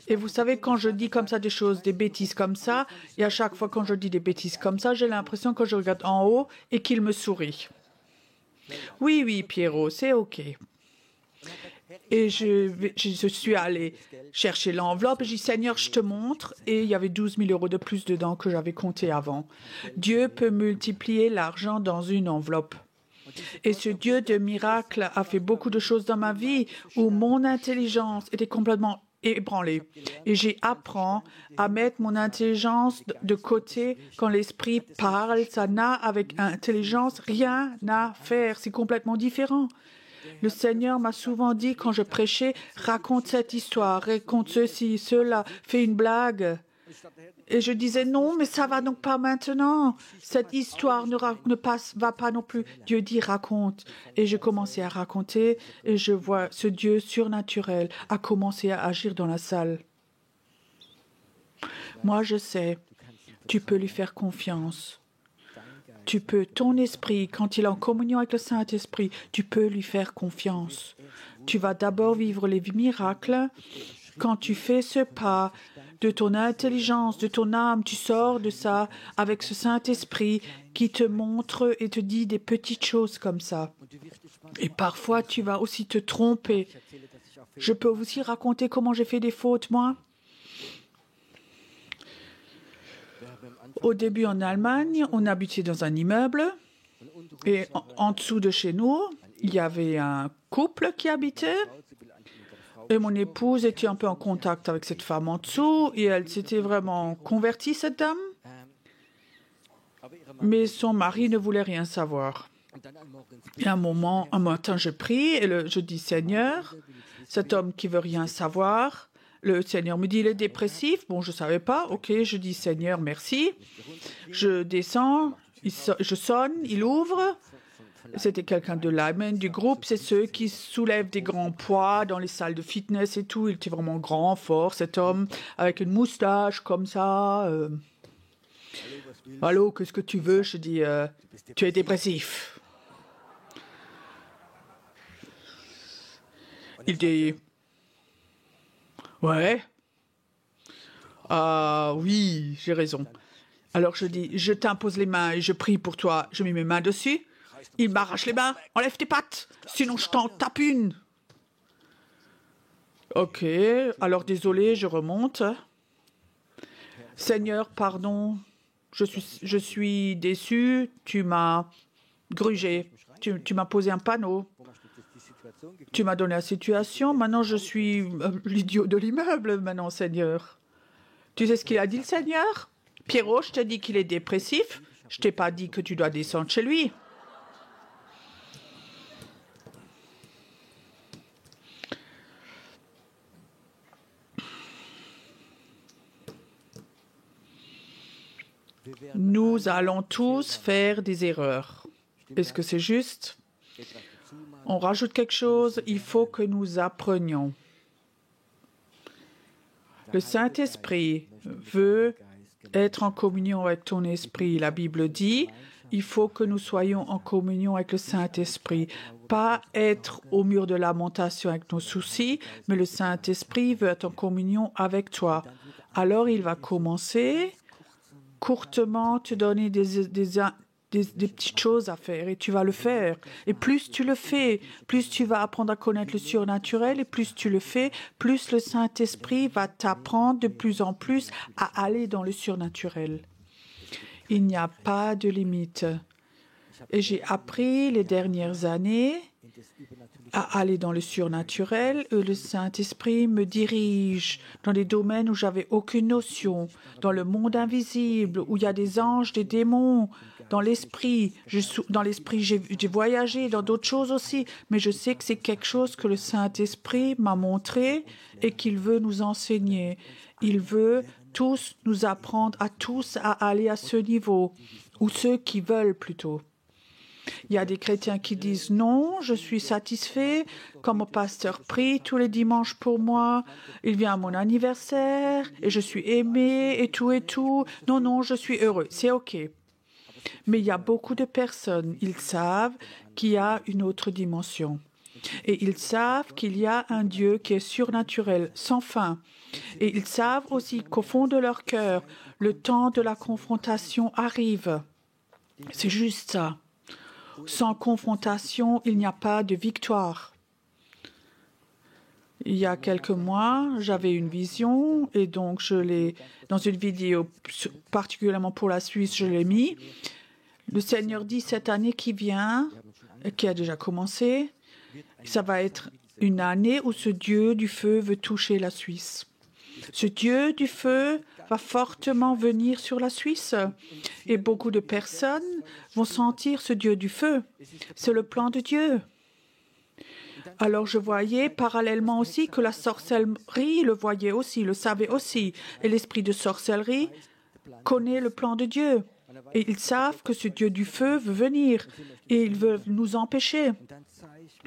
Et vous savez, quand je dis comme ça des choses, des bêtises comme ça, et à chaque fois quand je dis des bêtises comme ça, j'ai l'impression que je regarde en haut et qu'il me sourit. Oui, Pierrot, c'est OK. Et je suis allée chercher l'enveloppe et j'ai dit, Seigneur, je te montre. Et il y avait 12 000 € de plus dedans que j'avais compté avant. Dieu peut multiplier l'argent dans une enveloppe. Et ce Dieu de miracles a fait beaucoup de choses dans ma vie où mon intelligence était complètement ébranlée. Et j'ai appris à mettre mon intelligence de côté quand l'Esprit parle. Ça n'a avec intelligence rien à faire. C'est complètement différent. Le Seigneur m'a souvent dit quand je prêchais, raconte cette histoire, raconte ceci, cela, fais une blague. Et je disais non, mais ça va donc pas maintenant. Cette histoire va pas non plus. Dieu dit raconte. Et je commençais à raconter et je vois ce Dieu surnaturel a commencé à agir dans la salle. Moi, je sais, tu peux lui faire confiance. Tu peux, ton esprit, quand il est en communion avec le Saint-Esprit, tu peux lui faire confiance. Tu vas d'abord vivre les miracles. Quand tu fais ce pas de ton intelligence, de ton âme, tu sors de ça avec ce Saint-Esprit qui te montre et te dit des petites choses comme ça. Et parfois, tu vas aussi te tromper. Je peux aussi raconter comment j'ai fait des fautes, moi. Au début, en Allemagne, on habitait dans un immeuble et en dessous de chez nous, il y avait un couple qui habitait et mon épouse était un peu en contact avec cette femme en dessous et elle s'était vraiment convertie, cette dame. Mais son mari ne voulait rien savoir. Et un matin, je prie et je dis, Seigneur, cet homme qui veut rien savoir. Le Seigneur me dit, il est dépressif. Bon, je ne savais pas. OK, je dis, Seigneur, merci. Je descends, je sonne, il ouvre. C'était quelqu'un de l'Allemagne, du groupe. C'est ceux qui soulèvent des grands poids dans les salles de fitness et tout. Il était vraiment grand, fort, cet homme, avec une moustache comme ça. Allô, qu'est-ce que tu veux? Je dis, tu es dépressif. Il dit, ouais. Ah oui, j'ai raison. Alors je dis, je t'impose les mains et je prie pour toi. Je mets mes mains dessus. Il m'arrache les mains. Enlève tes pattes, sinon je t'en tape une. OK, alors désolé, je remonte. Seigneur, pardon, je suis déçu. Tu m'as grugé. Tu m'as posé un panneau. Tu m'as donné la situation. Maintenant, je suis l'idiot de l'immeuble, maintenant, Seigneur. Tu sais ce qu'il a dit, le Seigneur? Pierrot, je t'ai dit qu'il est dépressif. Je t'ai pas dit que tu dois descendre chez lui. Nous allons tous faire des erreurs. Est-ce que c'est juste? On rajoute quelque chose, il faut que nous apprenions. Le Saint-Esprit veut être en communion avec ton esprit. La Bible dit, il faut que nous soyons en communion avec le Saint-Esprit. Pas être au mur de lamentation avec nos soucis, mais le Saint-Esprit veut être en communion avec toi. Alors il va commencer courtement te donner des petites choses à faire et tu vas le faire. Et plus tu le fais, plus tu vas apprendre à connaître le surnaturel et plus tu le fais, plus le Saint-Esprit va t'apprendre de plus en plus à aller dans le surnaturel. Il n'y a pas de limite. Et j'ai appris les dernières années à aller dans le surnaturel. Et le Saint-Esprit me dirige dans des domaines où j'avais aucune notion, dans le monde invisible, où il y a des anges, des démons, dans l'esprit. Dans l'esprit, j'ai voyagé dans d'autres choses aussi, mais je sais que c'est quelque chose que le Saint-Esprit m'a montré et qu'il veut nous enseigner. Il veut tous nous apprendre à tous à aller à ce niveau, ou ceux qui veulent plutôt. Il y a des chrétiens qui disent non, je suis satisfait, quand mon pasteur prie tous les dimanches pour moi, il vient à mon anniversaire et je suis aimé et tout et tout. Non, non, je suis heureux, c'est OK. Mais il y a beaucoup de personnes, ils savent qu'il y a une autre dimension. Et ils savent qu'il y a un Dieu qui est surnaturel, sans fin. Et ils savent aussi qu'au fond de leur cœur, le temps de la confrontation arrive. C'est juste ça. Sans confrontation, il n'y a pas de victoire. Il y a quelques mois, j'avais une vision et donc je l'ai, dans une vidéo particulièrement pour la Suisse, je l'ai mis. Le Seigneur dit cette année qui vient, qui a déjà commencé, ça va être une année où ce Dieu du feu veut toucher la Suisse. Ce Dieu du feu va fortement venir sur la Suisse et beaucoup de personnes vont sentir ce Dieu du feu. C'est le plan de Dieu. Alors je voyais parallèlement aussi que la sorcellerie le voyait aussi, le savait aussi. Et l'esprit de sorcellerie connaît le plan de Dieu. Et ils savent que ce Dieu du feu veut venir et ils veulent nous empêcher.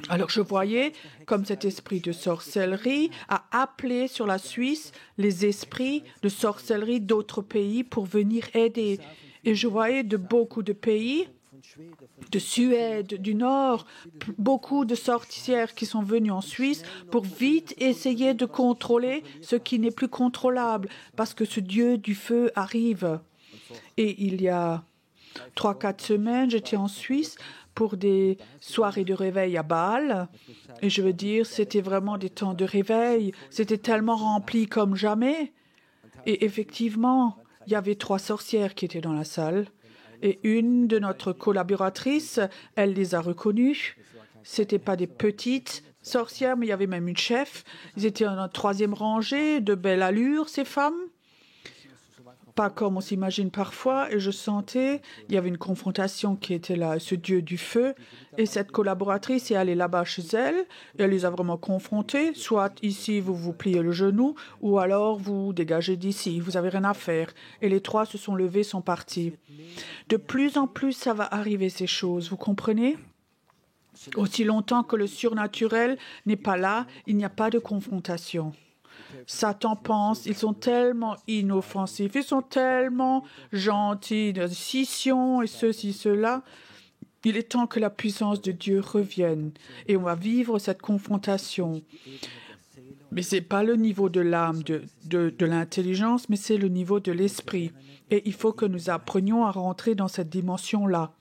Alors je voyais comme cet esprit de sorcellerie a appelé sur la Suisse les esprits de sorcellerie d'autres pays pour venir aider. Et je voyais de beaucoup de pays, de Suède, du Nord, beaucoup de sorcières qui sont venues en Suisse pour vite essayer de contrôler ce qui n'est plus contrôlable parce que ce Dieu du feu arrive. Et il y a 3-4 semaines, j'étais en Suisse pour des soirées de réveil à Bâle. Et je veux dire, c'était vraiment des temps de réveil. C'était tellement rempli comme jamais. Et effectivement, il y avait 3 sorcières qui étaient dans la salle. Et une de notre collaboratrices, elle les a reconnues. Ce n'étaient pas des petites sorcières, mais il y avait même une chef. Ils étaient en 3e rangée, de belle allure, ces femmes. Pas comme on s'imagine parfois, et je sentais, il y avait une confrontation qui était là, ce Dieu du feu, et cette collaboratrice est allée là-bas chez elle, et elle les a vraiment confrontés, soit ici vous vous pliez le genou, ou alors vous dégagez d'ici, vous n'avez rien à faire. Et les 3 se sont levés, sont partis. De plus en plus, ça va arriver ces choses, vous comprenez ? Aussi longtemps que le surnaturel n'est pas là, il n'y a pas de confrontation. Satan pense, ils sont tellement inoffensifs, ils sont tellement gentils, de scission et ceci, cela. Il est temps que la puissance de Dieu revienne et on va vivre cette confrontation. Mais ce n'est pas le niveau de l'âme, de l'intelligence, mais c'est le niveau de l'esprit. Et il faut que nous apprenions à rentrer dans cette dimension-là.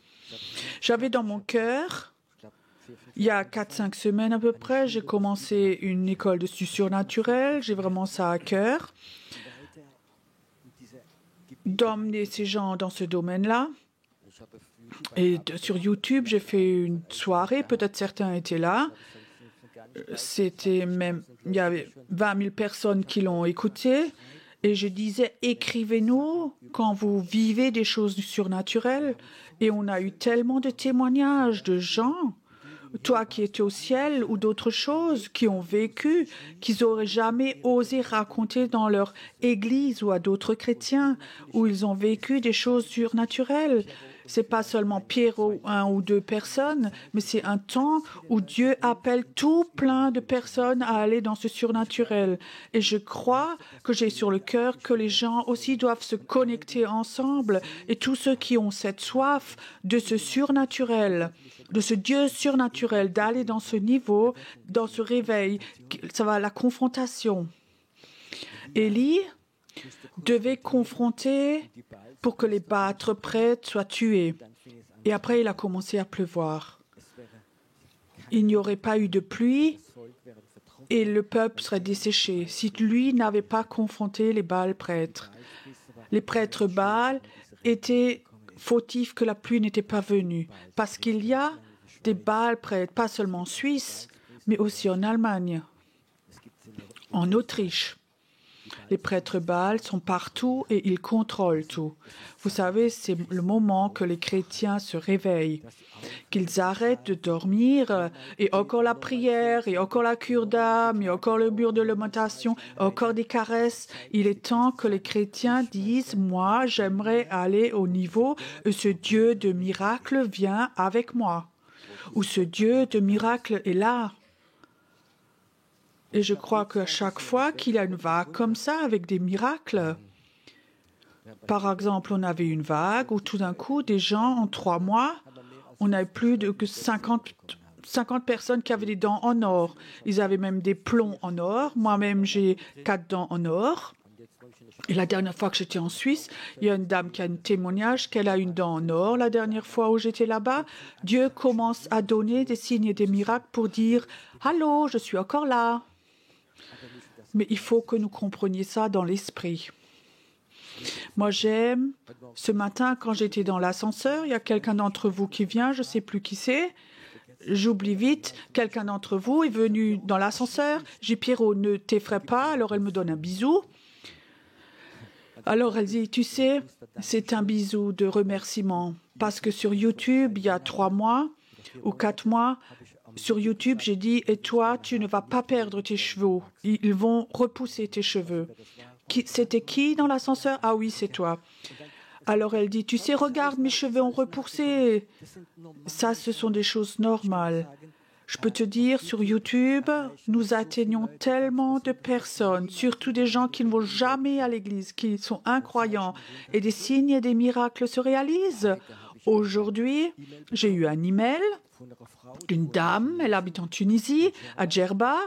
J'avais dans mon cœur... Il y a 4-5 semaines à peu près, j'ai commencé une école de surnaturel. J'ai vraiment ça à cœur, d'emmener ces gens dans ce domaine-là. Et sur YouTube, j'ai fait une soirée, peut-être certains étaient là. C'était même, il y avait 20 000 personnes qui l'ont écouté. Et je disais, écrivez-nous quand vous vivez des choses surnaturelles. Et on a eu tellement de témoignages de gens, toi qui étais au ciel ou d'autres choses, qui ont vécu, qu'ils n'auraient jamais osé raconter dans leur église ou à d'autres chrétiens, où ils ont vécu des choses surnaturelles. C'est pas seulement Pierrot, 1 ou 2 personnes, mais c'est un temps où Dieu appelle tout plein de personnes à aller dans ce surnaturel. Et je crois que j'ai sur le cœur que les gens aussi doivent se connecter ensemble, et tous ceux qui ont cette soif de ce surnaturel, de ce Dieu surnaturel, d'aller dans ce niveau, dans ce réveil, ça va à la confrontation. Élie devait confronter pour que les battre prêtres soient tués. Et après, il a commencé à pleuvoir. Il n'y aurait pas eu de pluie et le peuple serait desséché si lui n'avait pas confronté les Baals prêtres. Les prêtres Baals étaient fautifs que la pluie n'était pas venue, parce qu'il y a des Baals prêtres, pas seulement en Suisse, mais aussi en Allemagne, en Autriche. Les prêtres Baals sont partout et ils contrôlent tout. Vous savez, c'est le moment que les chrétiens se réveillent, qu'ils arrêtent de dormir, et encore la prière, et encore la cure d'âme, et encore le mur de lamentation, encore des caresses. Il est temps que les chrétiens disent « Moi, j'aimerais aller au niveau où ce Dieu de miracle vient avec moi, où ce Dieu de miracle est là. » Et je crois qu'à chaque fois qu'il y a une vague comme ça, avec des miracles, par exemple, on avait une vague où tout d'un coup, des gens, en 3 mois, on avait plus de 50 personnes qui avaient des dents en or. Ils avaient même des plombs en or. Moi-même, j'ai 4 dents en or. Et la dernière fois que j'étais en Suisse, il y a une dame qui a un témoignage qu'elle a une dent en or. La dernière fois où j'étais là-bas, Dieu commence à donner des signes et des miracles pour dire « Allô, je suis encore là ». Mais il faut que nous comprenions ça dans l'esprit. Moi, j'aime, ce matin, quand j'étais dans l'ascenseur, il y a quelqu'un d'entre vous qui vient, je ne sais plus qui c'est. J'oublie vite, quelqu'un d'entre vous est venu dans l'ascenseur. J'ai dit, Pierrot, ne t'effraie pas. Alors, elle me donne un bisou. Alors, elle dit, tu sais, c'est un bisou de remerciement. Parce que sur YouTube, il y a 3 mois ou 4 mois, sur YouTube, j'ai dit, et toi, tu ne vas pas perdre tes cheveux. Ils vont repousser tes cheveux. C'était qui dans l'ascenseur? Ah oui, c'est toi. Alors elle dit, tu sais, regarde, mes cheveux ont repoussé. Ça, ce sont des choses normales. Je peux te dire, sur YouTube, nous atteignons tellement de personnes, surtout des gens qui ne vont jamais à l'église, qui sont incroyants, et des signes et des miracles se réalisent. Aujourd'hui, j'ai eu un email d'une dame, elle habite en Tunisie, à Djerba.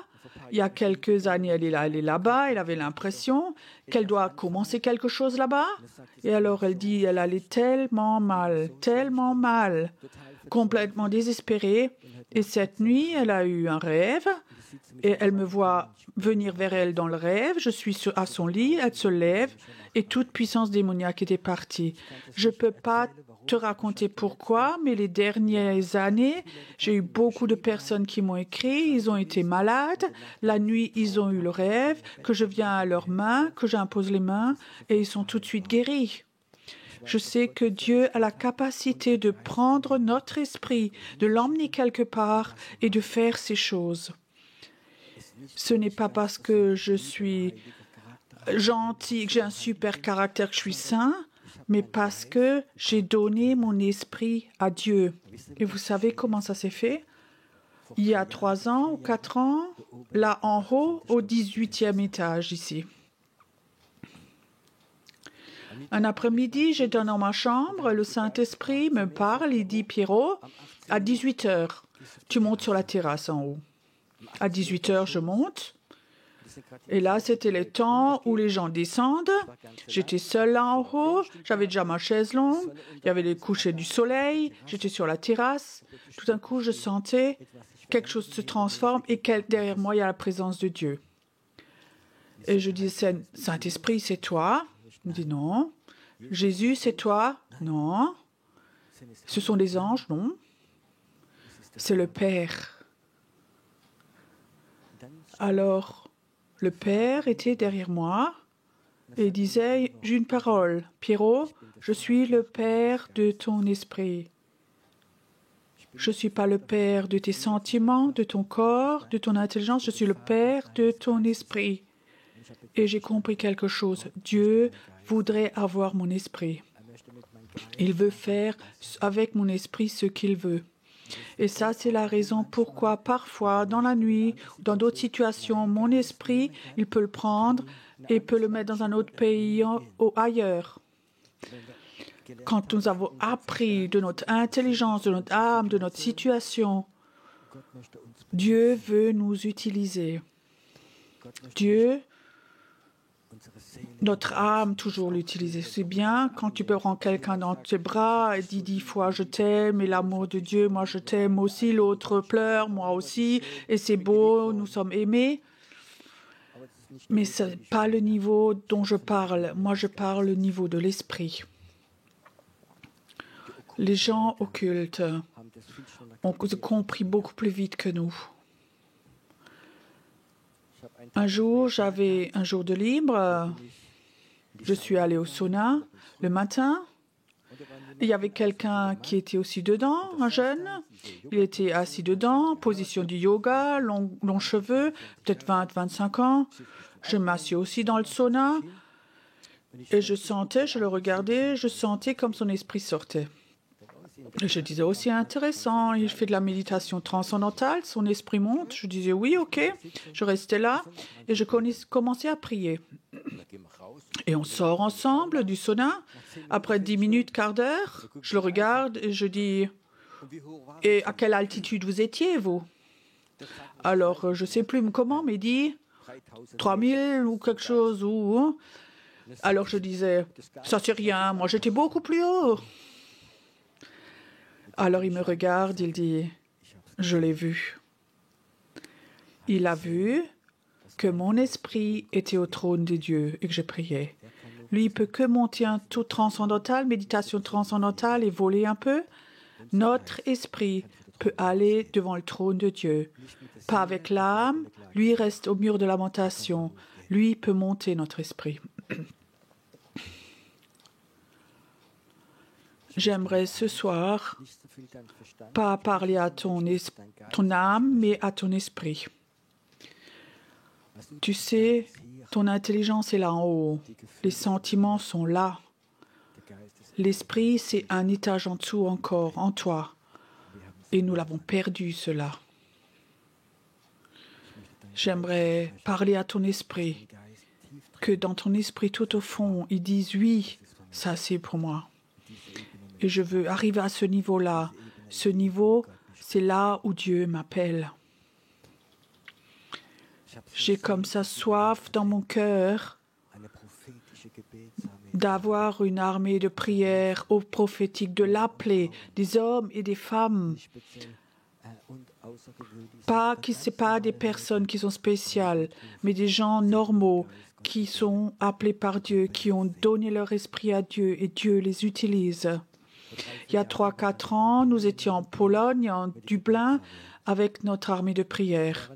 Il y a quelques années, elle est là-bas, elle avait l'impression qu'elle doit commencer quelque chose là-bas. Et alors elle dit, elle allait tellement mal, complètement désespérée. Et cette nuit, elle a eu un rêve et elle me voit venir vers elle dans le rêve. Je suis à son lit, elle se lève et toute puissance démoniaque était partie. Je ne peux pas te raconter pourquoi, mais les dernières années, j'ai eu beaucoup de personnes qui m'ont écrit, ils ont été malades, la nuit, ils ont eu le rêve, que je viens à leurs mains, que j'impose les mains, et ils sont tout de suite guéris. Je sais que Dieu a la capacité de prendre notre esprit, de l'emmener quelque part et de faire ces choses. Ce n'est pas parce que je suis gentil, que j'ai un super caractère, que je suis saint, mais parce que j'ai donné mon esprit à Dieu. Et vous savez comment ça s'est fait? Il y a 3 ans ou 4 ans, là en haut, au 18e étage ici. Un après-midi, j'étais dans ma chambre, le Saint-Esprit me parle, il dit, Pierrot, à 18h, tu montes sur la terrasse en haut. À 18h, je monte. Et là, c'était le temps où les gens descendent. J'étais seule là en haut. J'avais déjà ma chaise longue. Il y avait les couchers du soleil. J'étais sur la terrasse. Tout d'un coup, je sentais quelque chose se transforme et derrière moi, il y a la présence de Dieu. Et je dis, Saint-Esprit, c'est toi? Il me dit, non. Jésus, c'est toi? Non. Ce sont des anges? Non. C'est le Père. Alors, le Père était derrière moi et disait, j'ai une parole. Pierrot, je suis le Père de ton esprit. Je ne suis pas le Père de tes sentiments, de ton corps, de ton intelligence. Je suis le Père de ton esprit. Et j'ai compris quelque chose. Dieu voudrait avoir mon esprit. Il veut faire avec mon esprit ce qu'il veut. Et ça, c'est la raison pourquoi parfois, dans la nuit, dans d'autres situations, mon esprit, il peut le prendre et peut le mettre dans un autre pays ou ailleurs. Quand nous avons appris de notre intelligence, de notre âme, de notre situation, Dieu veut nous utiliser. Dieu, notre âme, toujours l'utiliser. C'est bien quand tu peux prendre quelqu'un dans tes bras et dire 10 fois je t'aime et l'amour de Dieu, moi je t'aime aussi, l'autre pleure, moi aussi, et c'est beau, nous sommes aimés. Mais ce n'est pas le niveau dont je parle. Moi, je parle le niveau de l'esprit. Les gens occultes ont compris beaucoup plus vite que nous. Un jour, j'avais un jour de libre. Je suis allée au sauna le matin. Il y avait quelqu'un qui était aussi dedans, un jeune. Il était assis dedans, position du yoga, longs cheveux, peut-être 20-25 ans. Je m'assieds aussi dans le sauna. Et je le regardais, je sentais comme son esprit sortait. Et je disais aussi intéressant, il fait de la méditation transcendantale, son esprit monte. Je disais oui, ok. Je restais là et je commençais à prier. Et on sort ensemble du sauna. Après 10 minutes, quart d'heure, je le regarde et je dis « Et à quelle altitude vous étiez, vous ?» Alors, je ne sais plus comment, mais il dit 3000 ou quelque chose. Alors, je disais « Ça, c'est rien, moi, j'étais beaucoup plus haut. » Alors, il me regarde, il dit « Je l'ai vu. » Il a vu que mon esprit était au trône de Dieu et que je priais. Lui, il peut que monter un tout transcendantal, méditation transcendantale et voler un peu. Notre esprit peut aller devant le trône de Dieu. Pas avec l'âme, lui reste au mur de lamentation. Lui peut monter notre esprit. J'aimerais ce soir pas parler à ton âme, mais à ton esprit. Tu sais, ton intelligence est là en haut. Les sentiments sont là. L'esprit, c'est un étage en dessous encore, en toi. Et nous l'avons perdu, cela. J'aimerais parler à ton esprit, que dans ton esprit tout au fond, ils disent oui, ça c'est pour moi. Et je veux arriver à ce niveau-là. Ce niveau, c'est là où Dieu m'appelle. J'ai comme ça soif dans mon cœur d'avoir une armée de prières aux prophétiques, de l'appeler, des hommes et des femmes. Ce n'est pas des personnes qui sont spéciales, mais des gens normaux qui sont appelés par Dieu, qui ont donné leur esprit à Dieu et Dieu les utilise. Il y a 3-4 ans, nous étions en Pologne, en Dublin, avec notre armée de prière.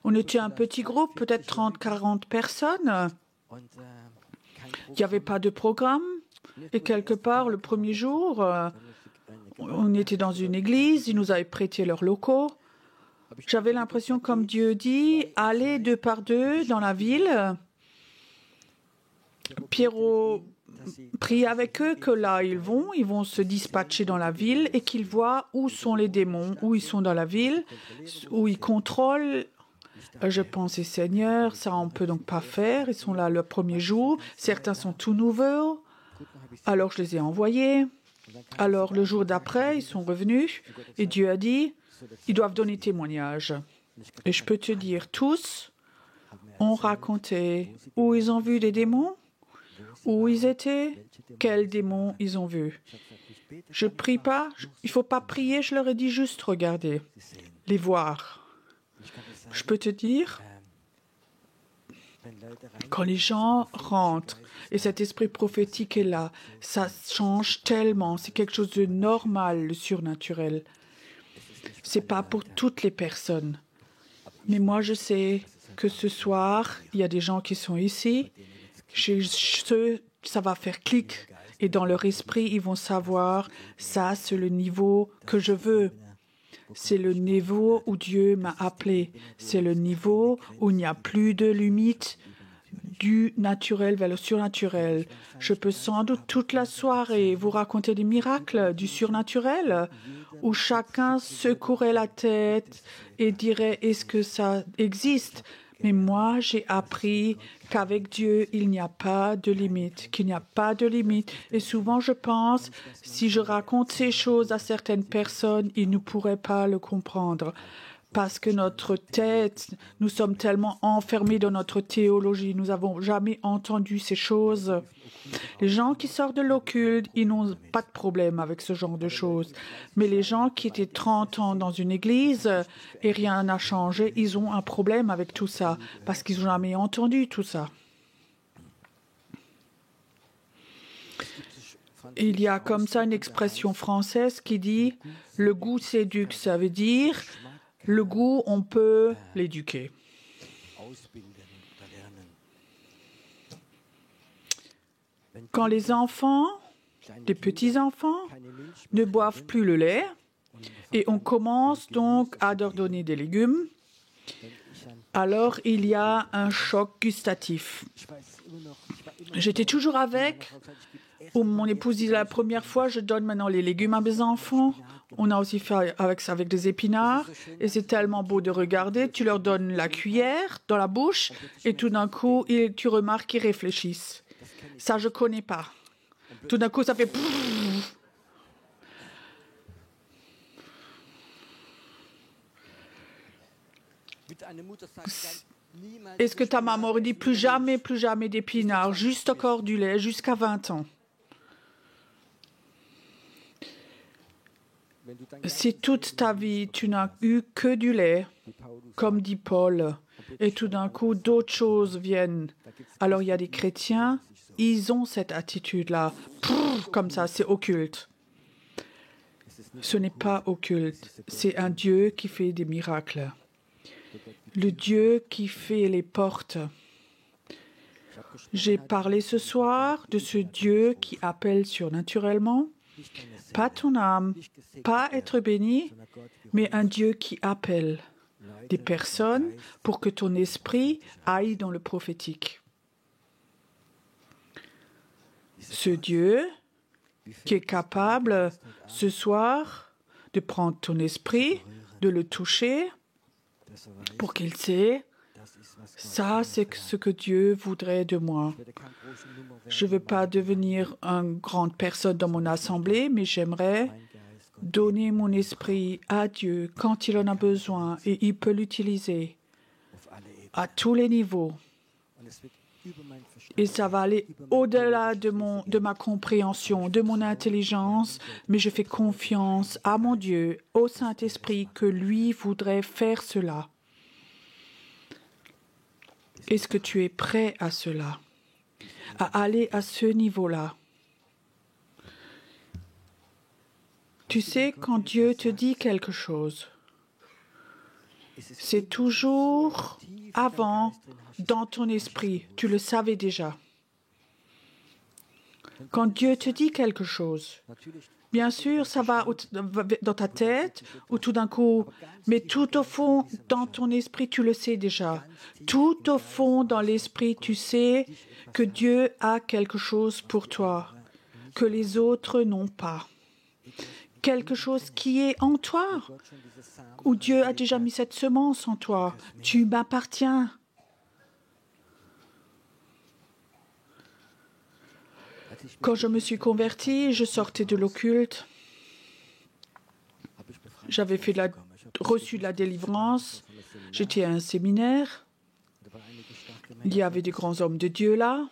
On était un petit groupe, peut-être 30-40 personnes. Il n'y avait pas de programme. Et quelque part, le premier jour, on était dans une église, ils nous avaient prêté leurs locaux. J'avais l'impression, comme Dieu dit, allez 2 par 2 dans la ville. Pierrot prie avec eux que là, ils vont se dispatcher dans la ville et qu'ils voient où sont les démons, où ils sont dans la ville, où ils contrôlent. Je pensais, Seigneur, ça on ne peut donc pas faire. Ils sont là le premier jour. Certains sont tout nouveaux. Alors je les ai envoyés. Alors le jour d'après, ils sont revenus et Dieu a dit, ils doivent donner témoignage. Et je peux te dire, tous ont raconté où ils ont vu des démons, où ils étaient, quels démons ils ont vus. Je ne prie pas, il ne faut pas prier, je leur ai dit juste regarder, les voir. Je peux te dire, quand les gens rentrent et cet esprit prophétique est là, ça change tellement, c'est quelque chose de normal, le surnaturel. Ce n'est pas pour toutes les personnes. Mais moi, je sais que ce soir, il y a des gens qui sont ici, ça va faire clic. Et dans leur esprit, ils vont savoir, ça, c'est le niveau que je veux. C'est le niveau où Dieu m'a appelé. C'est le niveau où il n'y a plus de limite du naturel vers le surnaturel. Je peux sans doute toute la soirée vous raconter des miracles du surnaturel où chacun secouerait la tête et dirait « est-ce que ça existe ?» Mais moi, j'ai appris qu'avec Dieu, il n'y a pas de limite, qu'il n'y a pas de limite. Et souvent, je pense, si je raconte ces choses à certaines personnes, ils ne pourraient pas le comprendre. Parce que notre tête, nous sommes tellement enfermés dans notre théologie, nous n'avons jamais entendu ces choses. Les gens qui sortent de l'occulte, ils n'ont pas de problème avec ce genre de choses. Mais les gens qui étaient 30 ans dans une église et rien n'a changé, ils ont un problème avec tout ça, parce qu'ils n'ont jamais entendu tout ça. Il y a comme ça une expression française qui dit « le goût s'éduque », ça veut dire le goût, on peut l'éduquer. Quand les enfants, les petits-enfants, ne boivent plus le lait, et on commence donc à leur donner des légumes, alors il y a un choc gustatif. J'étais toujours avec, où mon épouse dit la première fois, je donne maintenant les légumes à mes enfants. On a aussi fait avec ça avec des épinards, et c'est tellement beau de regarder. Tu leur donnes la cuillère dans la bouche, et tout d'un coup, tu remarques qu'ils réfléchissent. Ça, je ne connais pas. Tout d'un coup, ça fait... Est-ce que ta maman aurait dit plus jamais d'épinards, juste encore du lait, jusqu'à 20 ans? Si toute ta vie, tu n'as eu que du lait, comme dit Paul, et tout d'un coup, d'autres choses viennent. Alors, il y a des chrétiens, ils ont cette attitude-là. Comme ça, c'est occulte. Ce n'est pas occulte. C'est un Dieu qui fait des miracles. Le Dieu qui fait les portes. J'ai parlé ce soir de ce Dieu qui appelle surnaturellement. Pas ton âme, pas être béni, mais un Dieu qui appelle des personnes pour que ton esprit aille dans le prophétique. Ce Dieu qui est capable ce soir de prendre ton esprit, de le toucher pour qu'il sait, ça c'est ce que Dieu voudrait de moi. Je ne veux pas devenir une grande personne dans mon assemblée, mais j'aimerais donner mon esprit à Dieu quand il en a besoin et il peut l'utiliser à tous les niveaux. Et ça va aller au-delà de ma compréhension, de mon intelligence, mais je fais confiance à mon Dieu, au Saint-Esprit, que lui voudrait faire cela. Est-ce que tu es prêt à cela, à aller à ce niveau-là? Tu sais, quand Dieu te dit quelque chose, c'est toujours avant, dans ton esprit. Tu le savais déjà. Quand Dieu te dit quelque chose, bien sûr, ça va dans ta tête, ou tout d'un coup, mais tout au fond, dans ton esprit, tu le sais déjà. Tout au fond, dans l'esprit, tu sais que Dieu a quelque chose pour toi, que les autres n'ont pas. Quelque chose qui est en toi, où Dieu a déjà mis cette semence en toi. Tu m'appartiens. Quand je me suis convertie, je sortais de l'occulte. J'avais reçu de la délivrance. J'étais à un séminaire. Il y avait des grands hommes de Dieu là.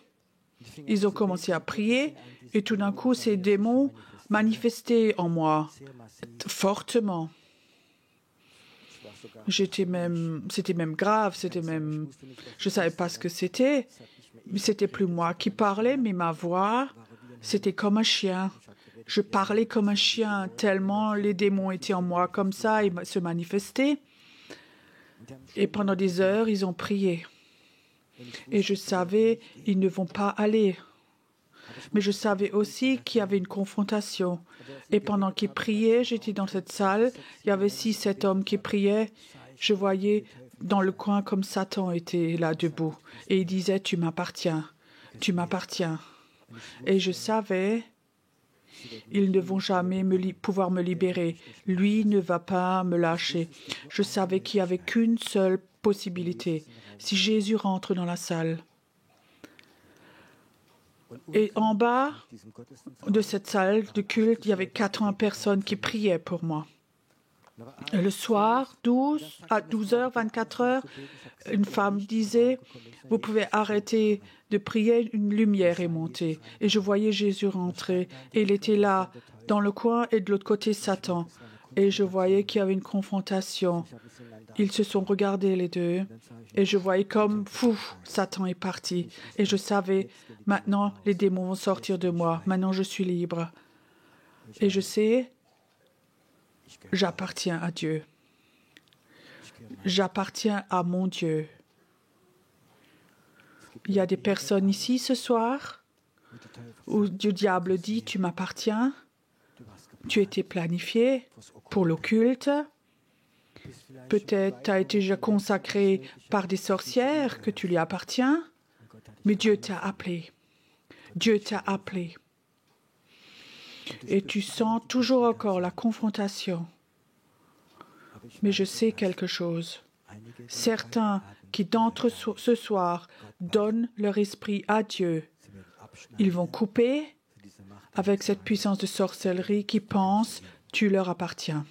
Ils ont commencé à prier et tout d'un coup, ces démons manifestaient en moi fortement. C'était même grave, je ne savais pas ce que c'était. C'était plus moi qui parlais, mais ma voix, c'était comme un chien. Je parlais comme un chien, tellement les démons étaient en moi comme ça, ils se manifestaient. Et pendant des heures, ils ont prié. Et je savais, ils ne vont pas aller. Mais je savais aussi qu'il y avait une confrontation. Et pendant qu'ils priaient, j'étais dans cette salle, il y avait 6-7 hommes qui priaient. Je voyais dans le coin comme Satan était là debout. Et il disait, tu m'appartiens, tu m'appartiens. Et je savais, ils ne vont jamais pouvoir me libérer. Lui ne va pas me lâcher. Je savais qu'il n'y avait qu'une seule possibilité. Si Jésus rentre dans la salle, et en bas de cette salle de culte, il y avait 80 personnes qui priaient pour moi. Et le soir, à 12h, 24h, une femme disait, vous pouvez arrêter de prier, une lumière est montée. Et je voyais Jésus rentrer. Et il était là, dans le coin, et de l'autre côté, Satan. Et je voyais qu'il y avait une confrontation. Ils se sont regardés les deux. Et je voyais comme, fou, Satan est parti. Et je savais, maintenant, les démons vont sortir de moi. Maintenant, je suis libre. Et je sais, j'appartiens à Dieu. J'appartiens à mon Dieu. Il y a des personnes ici ce soir où le diable dit, tu m'appartiens, tu étais planifié pour l'occulte. Peut-être tu as été déjà consacré par des sorcières que tu lui appartiens, mais Dieu t'a appelé. Dieu t'a appelé. Et tu sens toujours encore la confrontation. Mais je sais quelque chose. Certains qui d'entre ce soir donnent leur esprit à Dieu, ils vont couper avec cette puissance de sorcellerie qui pense tu leur appartiens.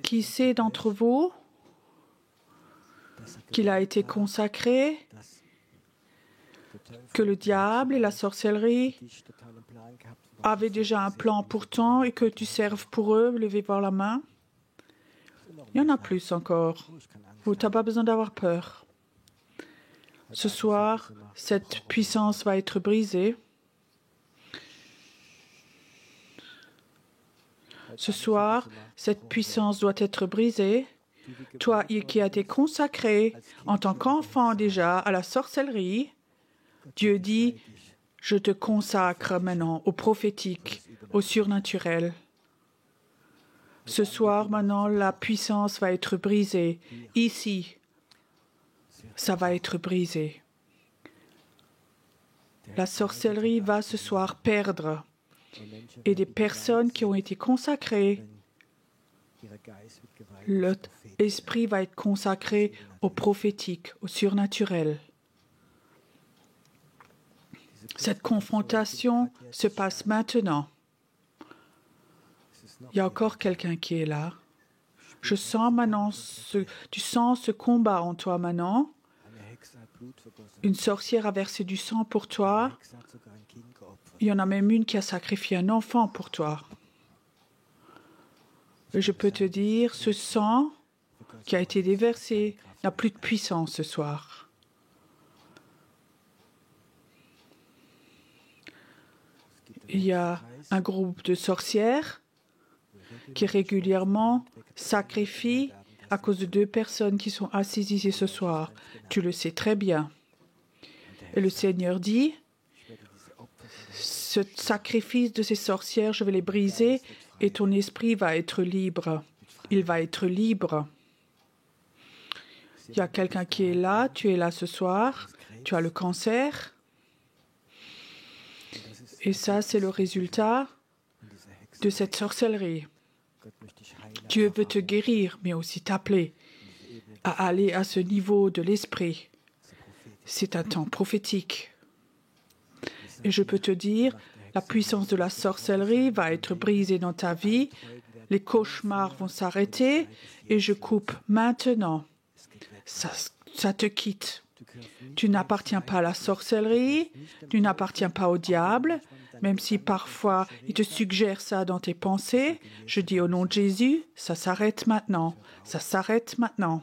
Qui sait d'entre vous qu'il a été consacré, que le diable et la sorcellerie avaient déjà un plan pourtant et que tu serves pour eux? Levez voir la main. Il y en a plus encore. Tu n'as pas besoin d'avoir peur. Ce soir, cette puissance va être brisée. Ce soir, cette puissance doit être brisée. Toi qui as été consacré en tant qu'enfant déjà à la sorcellerie, Dieu dit, je te consacre maintenant au prophétique, au surnaturel. Ce soir, maintenant, la puissance va être brisée. Ici, ça va être brisé. La sorcellerie va ce soir perdre. Et des personnes qui ont été consacrées, l'esprit va être consacré au prophétique, au surnaturel. Cette confrontation se passe maintenant. Il y a encore quelqu'un qui est là. Je sens maintenant, tu sens ce combat en toi maintenant. Une sorcière a versé du sang pour toi. Il y en a même une qui a sacrifié un enfant pour toi. Et je peux te dire, ce sang qui a été déversé n'a plus de puissance ce soir. Il y a un groupe de sorcières qui régulièrement sacrifient à cause de 2 personnes qui sont assises ici ce soir. Tu le sais très bien. Et le Seigneur dit, ce sacrifice de ces sorcières, je vais les briser et ton esprit va être libre. Il va être libre. Il y a quelqu'un qui est là, tu es là ce soir, tu as le cancer. Et ça, c'est le résultat de cette sorcellerie. Dieu veut te guérir, mais aussi t'appeler à aller à ce niveau de l'esprit. C'est un temps prophétique. Et je peux te dire, la puissance de la sorcellerie va être brisée dans ta vie. Les cauchemars vont s'arrêter et je coupe maintenant. Ça te quitte. Tu n'appartiens pas à la sorcellerie, tu n'appartiens pas au diable, même si parfois il te suggère ça dans tes pensées. Je dis au nom de Jésus, ça s'arrête maintenant. Ça s'arrête maintenant.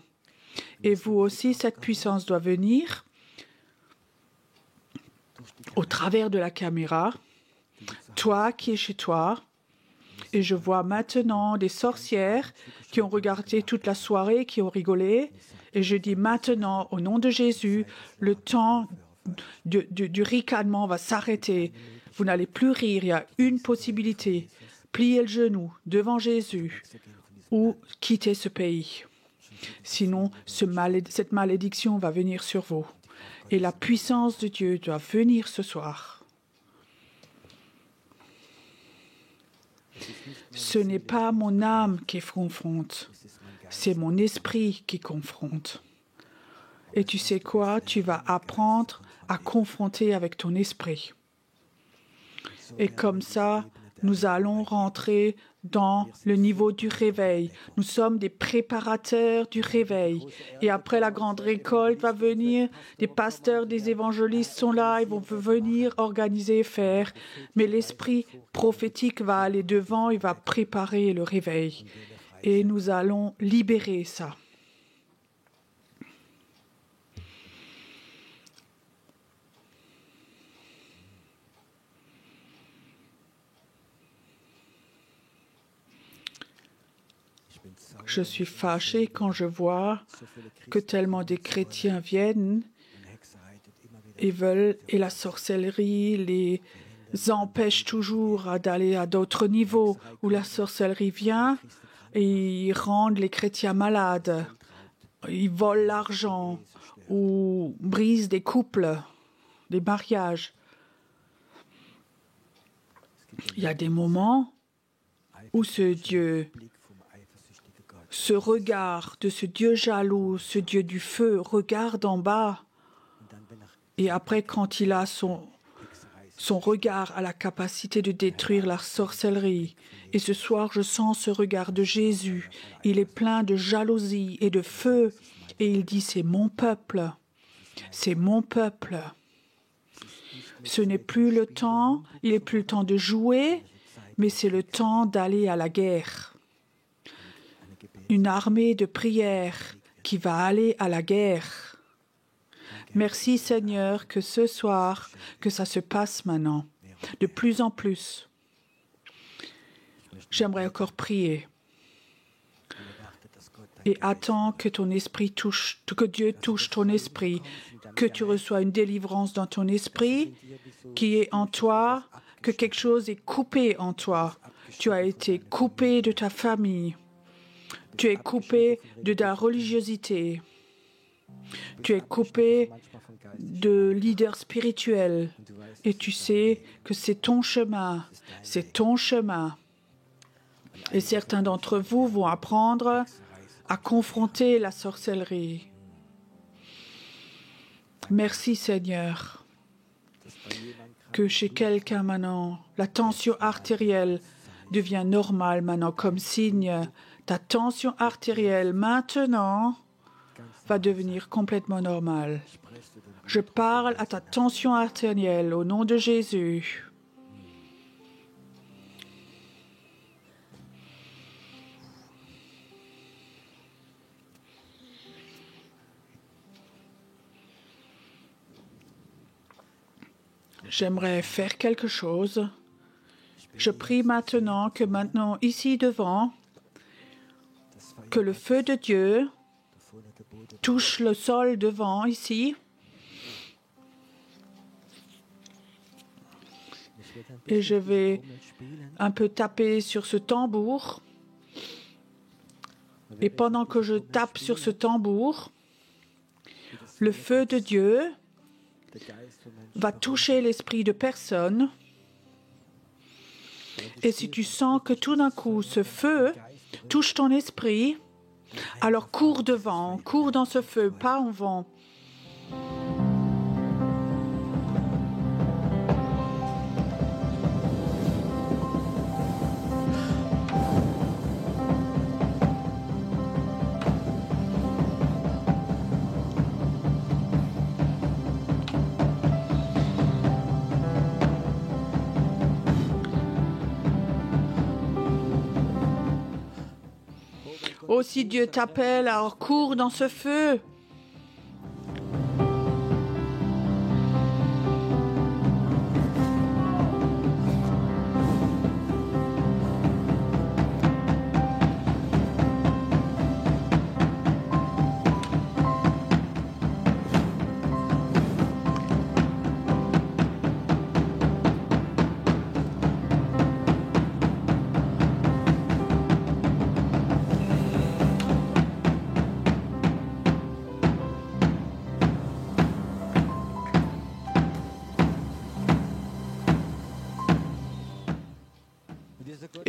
Et vous aussi, cette puissance doit venir au travers de la caméra, toi qui es chez toi, et je vois maintenant des sorcières qui ont regardé toute la soirée, qui ont rigolé, et je dis maintenant, au nom de Jésus, le temps du ricanement va s'arrêter. Vous n'allez plus rire, il y a une possibilité. plier le genou devant Jésus ou quitter ce pays. Sinon, cette malédiction va venir sur vous. Et la puissance de Dieu doit venir ce soir. Ce n'est pas mon âme qui confronte, c'est mon esprit qui confronte. Et tu sais quoi? Tu vas apprendre à confronter avec ton esprit. Et comme ça, nous allons rentrer dans le niveau du réveil. Nous sommes des préparateurs du réveil. Et après la grande récolte va venir, des pasteurs, des évangélistes sont là, ils vont venir organiser et faire. Mais l'esprit prophétique va aller devant, il va préparer le réveil. Et nous allons libérer ça. Je suis fâché quand je vois que tellement des chrétiens viennent et la sorcellerie les empêche toujours d'aller à d'autres niveaux où la sorcellerie vient et ils rendent les chrétiens malades. Ils volent l'argent ou brisent des couples, des mariages. Il y a des moments où ce Dieu, ce regard de ce Dieu jaloux, ce Dieu du feu, regarde en bas. Et après, quand il a son regard a la capacité de détruire la sorcellerie. Et ce soir, je sens ce regard de Jésus. Il est plein de jalousie et de feu. Et il dit, c'est mon peuple. C'est mon peuple. Ce n'est plus le temps, il n'est plus le temps de jouer, mais c'est le temps d'aller à la guerre. Une armée de prière qui va aller à la guerre. Merci Seigneur que ce soir, que ça se passe maintenant, de plus en plus. J'aimerais encore prier. Et attends que ton esprit touche, que Dieu touche ton esprit, que tu reçois une délivrance dans ton esprit qui est en toi, que quelque chose est coupé en toi. Tu as été coupé de ta famille. Tu es coupé de ta religiosité. Tu es coupé de leader spirituel. Et tu sais que c'est ton chemin. C'est ton chemin. Et certains d'entre vous vont apprendre à confronter la sorcellerie. Merci Seigneur. Que chez quelqu'un maintenant, la tension artérielle devient normale maintenant comme signe. Ta tension artérielle maintenant va devenir complètement normale. Je parle à ta tension artérielle au nom de Jésus. J'aimerais faire quelque chose. Je prie maintenant, ici devant, que le feu de Dieu touche le sol devant, ici. Et je vais un peu taper sur ce tambour. Et pendant que je tape sur ce tambour, le feu de Dieu va toucher l'esprit de personne. Et si tu sens que tout d'un coup, ce feu touche ton esprit, alors cours devant, cours dans ce feu, pas en vent. Oh, si Dieu t'appelle, alors cours dans ce feu.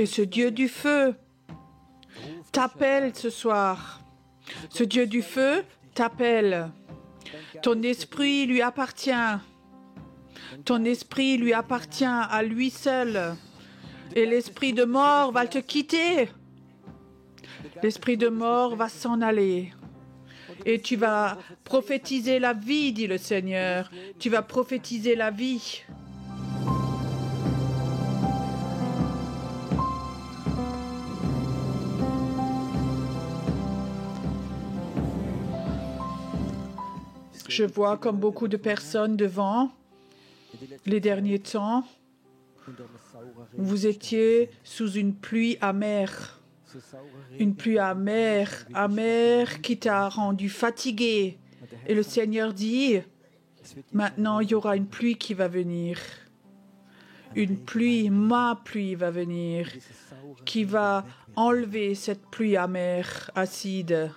Et ce Dieu du feu t'appelle ce soir. Ce Dieu du feu t'appelle. Ton esprit lui appartient. Ton esprit lui appartient à lui seul. Et l'esprit de mort va te quitter. L'esprit de mort va s'en aller. Et tu vas prophétiser la vie, dit le Seigneur. Tu vas prophétiser la vie. Je vois comme beaucoup de personnes devant les derniers temps, vous étiez sous une pluie amère. Une pluie amère, amère qui t'a rendu fatigué. Et le Seigneur dit, maintenant il y aura une pluie qui va venir. Une pluie, ma pluie va venir, qui va enlever cette pluie amère, acide.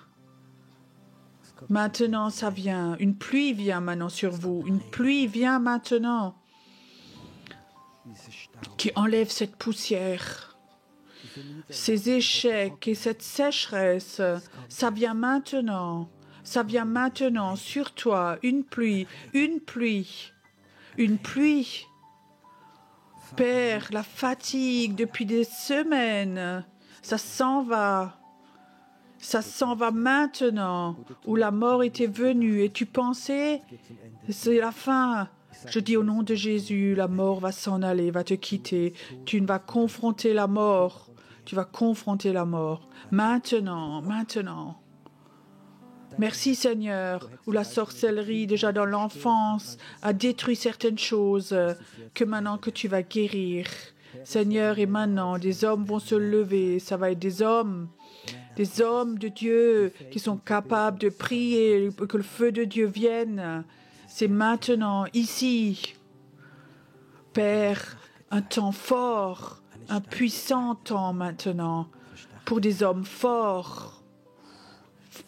Maintenant, ça vient. Une pluie vient maintenant sur vous. Une pluie vient maintenant qui enlève cette poussière, ces échecs et cette sécheresse. Ça vient maintenant. Ça vient maintenant sur toi. Une pluie, une pluie, une pluie. Père, la fatigue depuis des semaines, ça s'en va. Ça s'en va maintenant, où la mort était venue et tu pensais, c'est la fin. Je dis au nom de Jésus, la mort va s'en aller, va te quitter. Tu vas confronter la mort. Tu vas confronter la mort. Maintenant, maintenant. Merci Seigneur, où la sorcellerie déjà dans l'enfance a détruit certaines choses que maintenant que tu vas guérir. Seigneur, et maintenant, des hommes vont se lever. Ça va être des hommes de Dieu qui sont capables de prier, que le feu de Dieu vienne. C'est maintenant, ici. Père, un temps fort, un puissant temps maintenant, pour des hommes forts.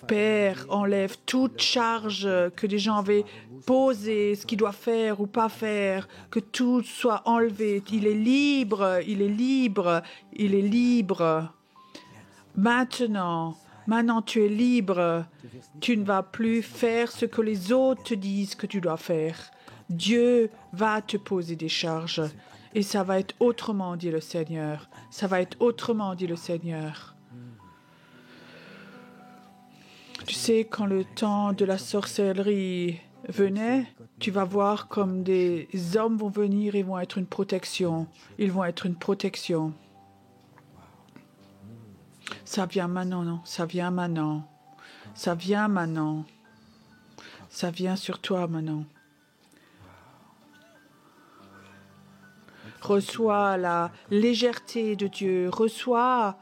Père, enlève toute charge que des gens avaient posée, ce qu'il doit faire ou pas faire, que tout soit enlevé. Il est libre, il est libre, il est libre. Maintenant, tu es libre. Tu ne vas plus faire ce que les autres te disent que tu dois faire. Dieu va te poser des charges. Et ça va être autrement, dit le Seigneur. Ça va être autrement, dit le Seigneur. Tu sais, quand le temps de la sorcellerie venait, tu vas voir comme des hommes vont venir et vont être une protection. Ils vont être une protection. Ça vient maintenant, non? Ça vient maintenant. Ça vient maintenant. Ça vient sur toi maintenant. Reçois la légèreté de Dieu. Reçois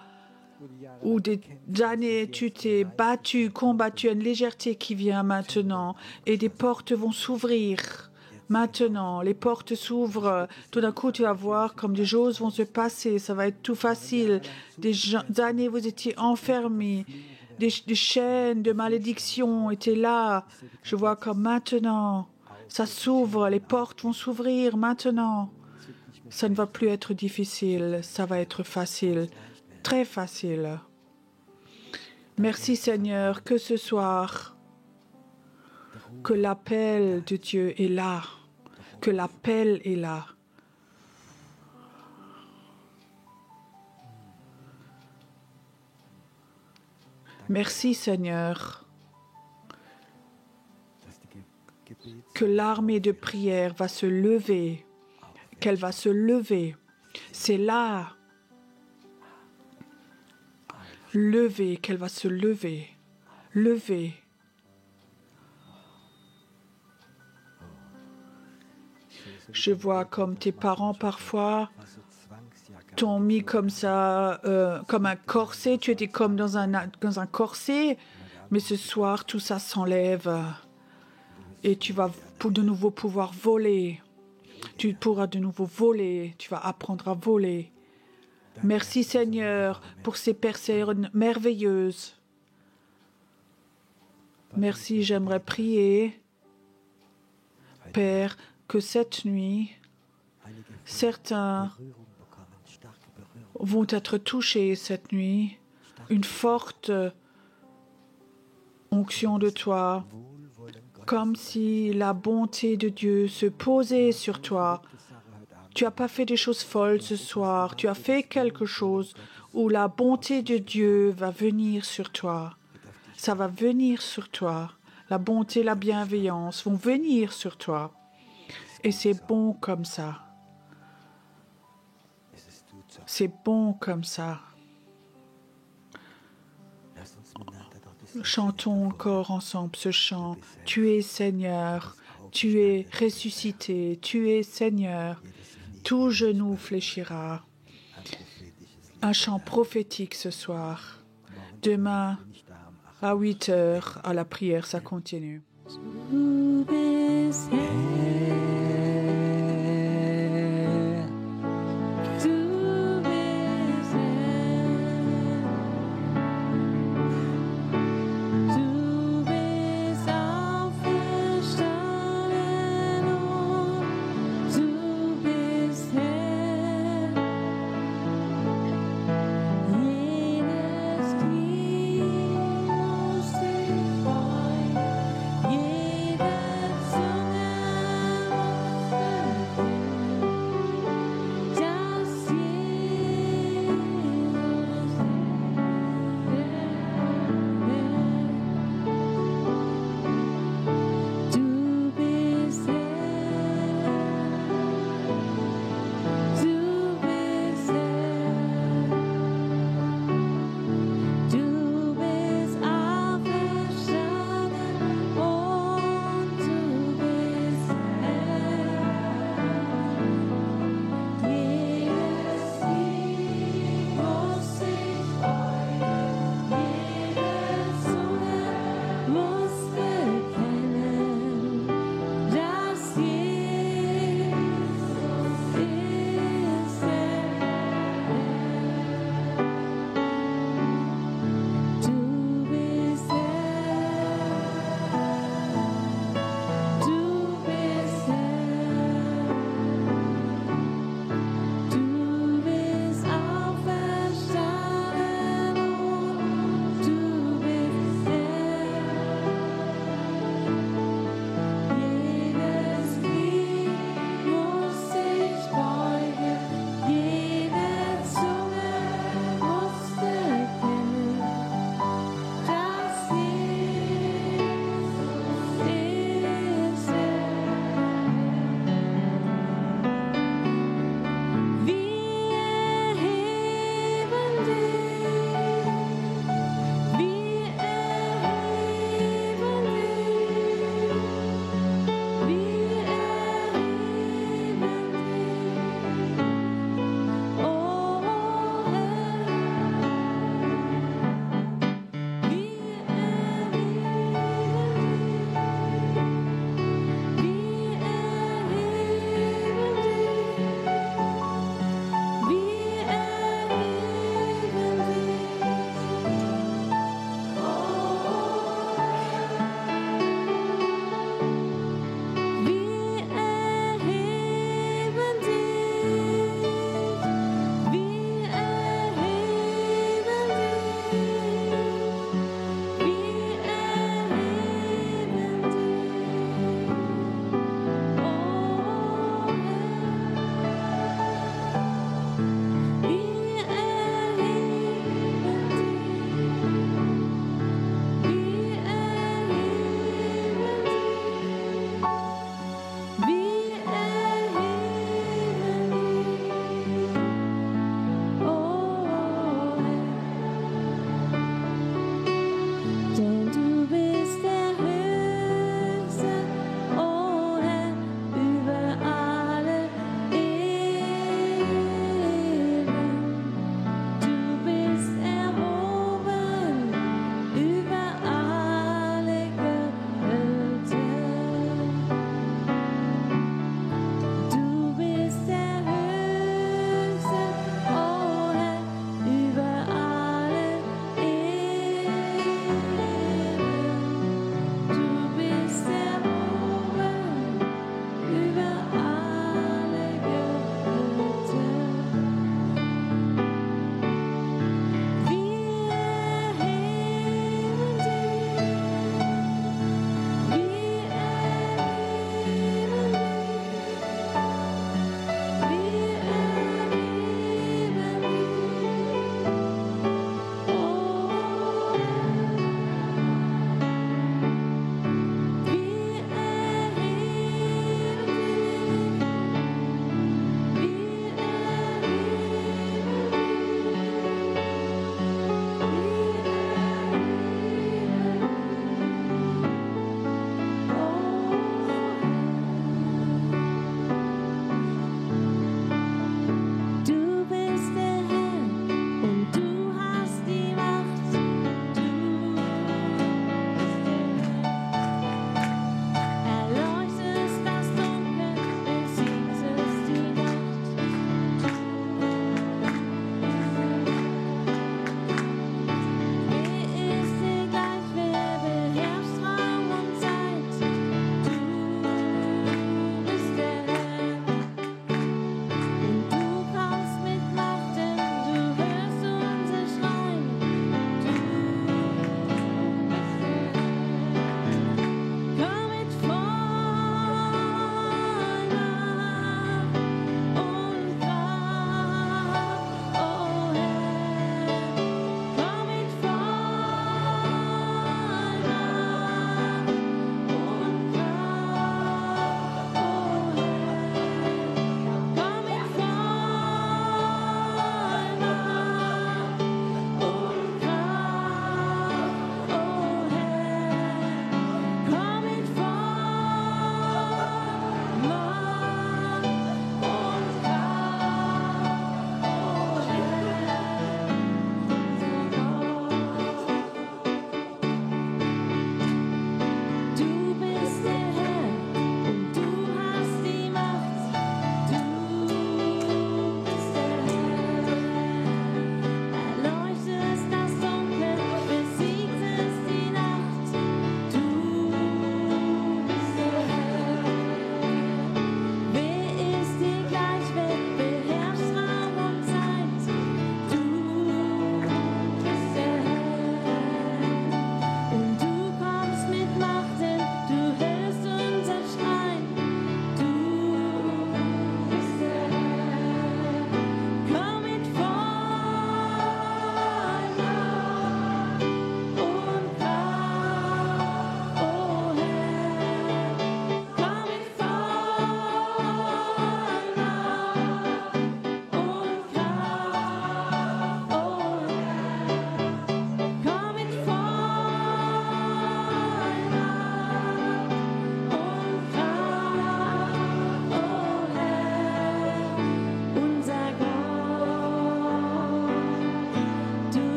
où des années tu t'es battu, combattu, une légèreté qui vient maintenant. Et des portes vont s'ouvrir. Maintenant, les portes s'ouvrent. Tout d'un coup, tu vas voir comme des choses vont se passer. Ça va être tout facile. Des années, vous étiez enfermés. Des chaînes de malédiction étaient là. Je vois comme maintenant, ça s'ouvre. Les portes vont s'ouvrir maintenant. Ça ne va plus être difficile. Ça va être facile. Très facile. Merci Seigneur que ce soir, que l'appel de Dieu est là, que l'appel est là. Merci Seigneur, que l'armée de prière va se lever, qu'elle va se lever. C'est là. Lever, qu'elle va se lever. Lever. Je vois comme tes parents parfois t'ont mis comme ça, comme un corset. Tu étais comme dans un corset, mais ce soir, tout ça s'enlève. Et tu vas de nouveau pouvoir voler. Tu pourras de nouveau voler. Tu vas apprendre à voler. Merci Seigneur pour ces personnes merveilleuses. Merci, j'aimerais prier, Père, que cette nuit, certains vont être touchés cette nuit. Une forte onction de toi, comme si la bonté de Dieu se posait sur toi. Tu n'as pas fait des choses folles ce soir. Tu as fait quelque chose où la bonté de Dieu va venir sur toi. Ça va venir sur toi. La bonté, la bienveillance vont venir sur toi. Et c'est bon comme ça. C'est bon comme ça. Chantons encore ensemble ce chant. Tu es Seigneur, tu es ressuscité, tu es Seigneur. Tout genou fléchira. Un chant prophétique ce soir. Demain, à 8 heures, à la prière, ça continue.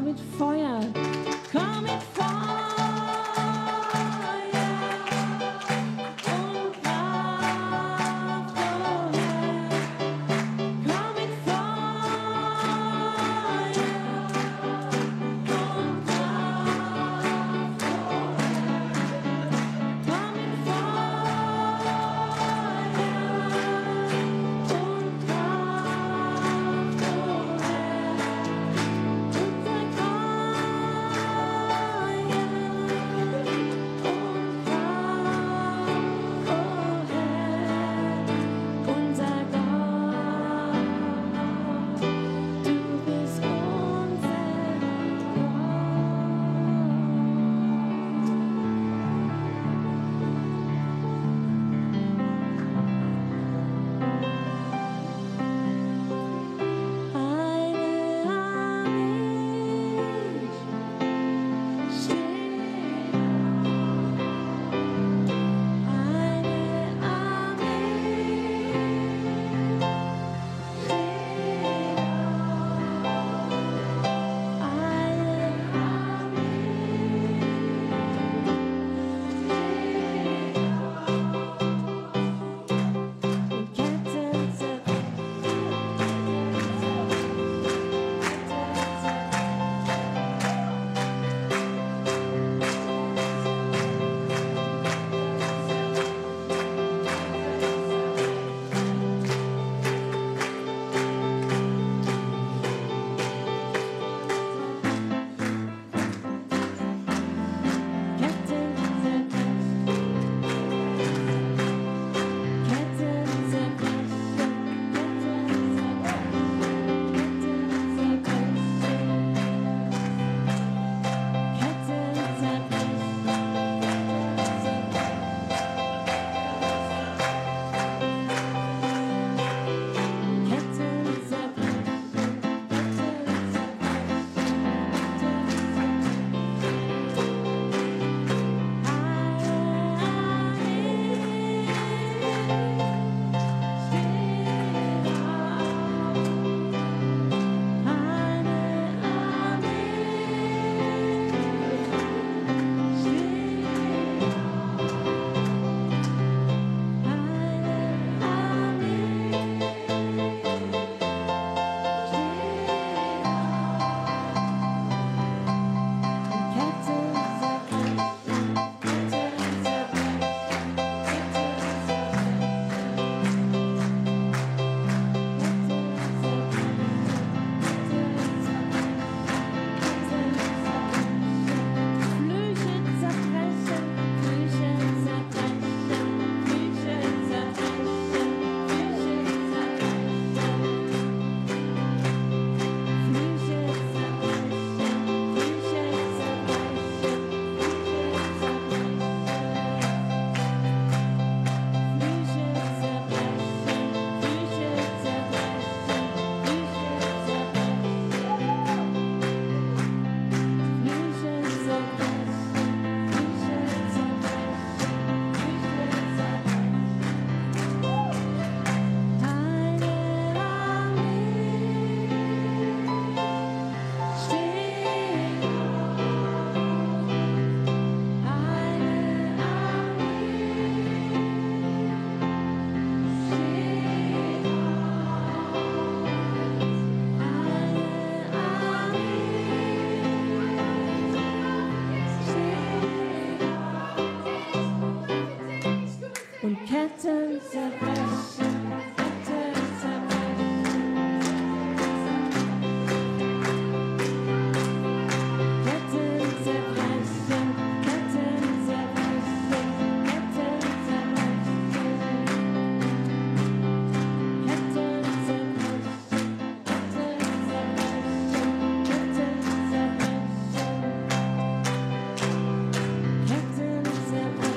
Komm mit Feuer, komm mit Feuer. Ketten zerbrechen, Ketten zerbrechen. Ketten zerbrechen, Ketten zerbrechen, Ketten zerbrechen. Ketten zerbrechen, Ketten zerbrechen, Ketten zerbrechen. Ketten zerbrechen.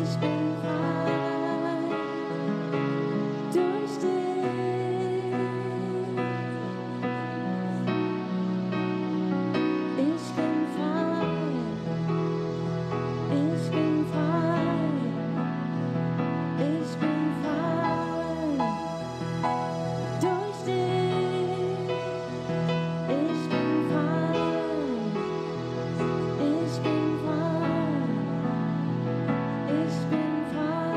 Ich bin frei durch dich. Ich bin frei. Ich bin frei. Ich bin frei durch dich. Ich bin frei. Ich bin frei. Ich bin frei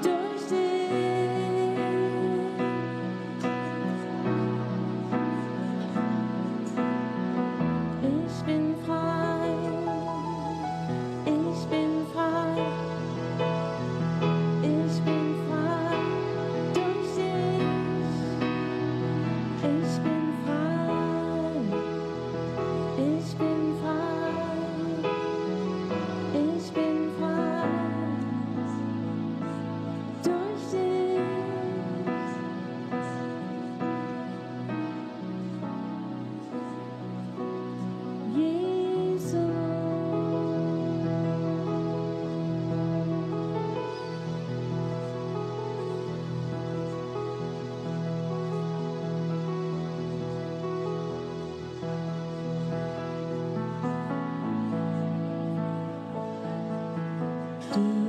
durch dich. Ich bin frei. Ich bin frei. Ich bin frei durch dich. Ich bin frei. Ich bin frei. Ich bin frei durch dich. Jesus. Die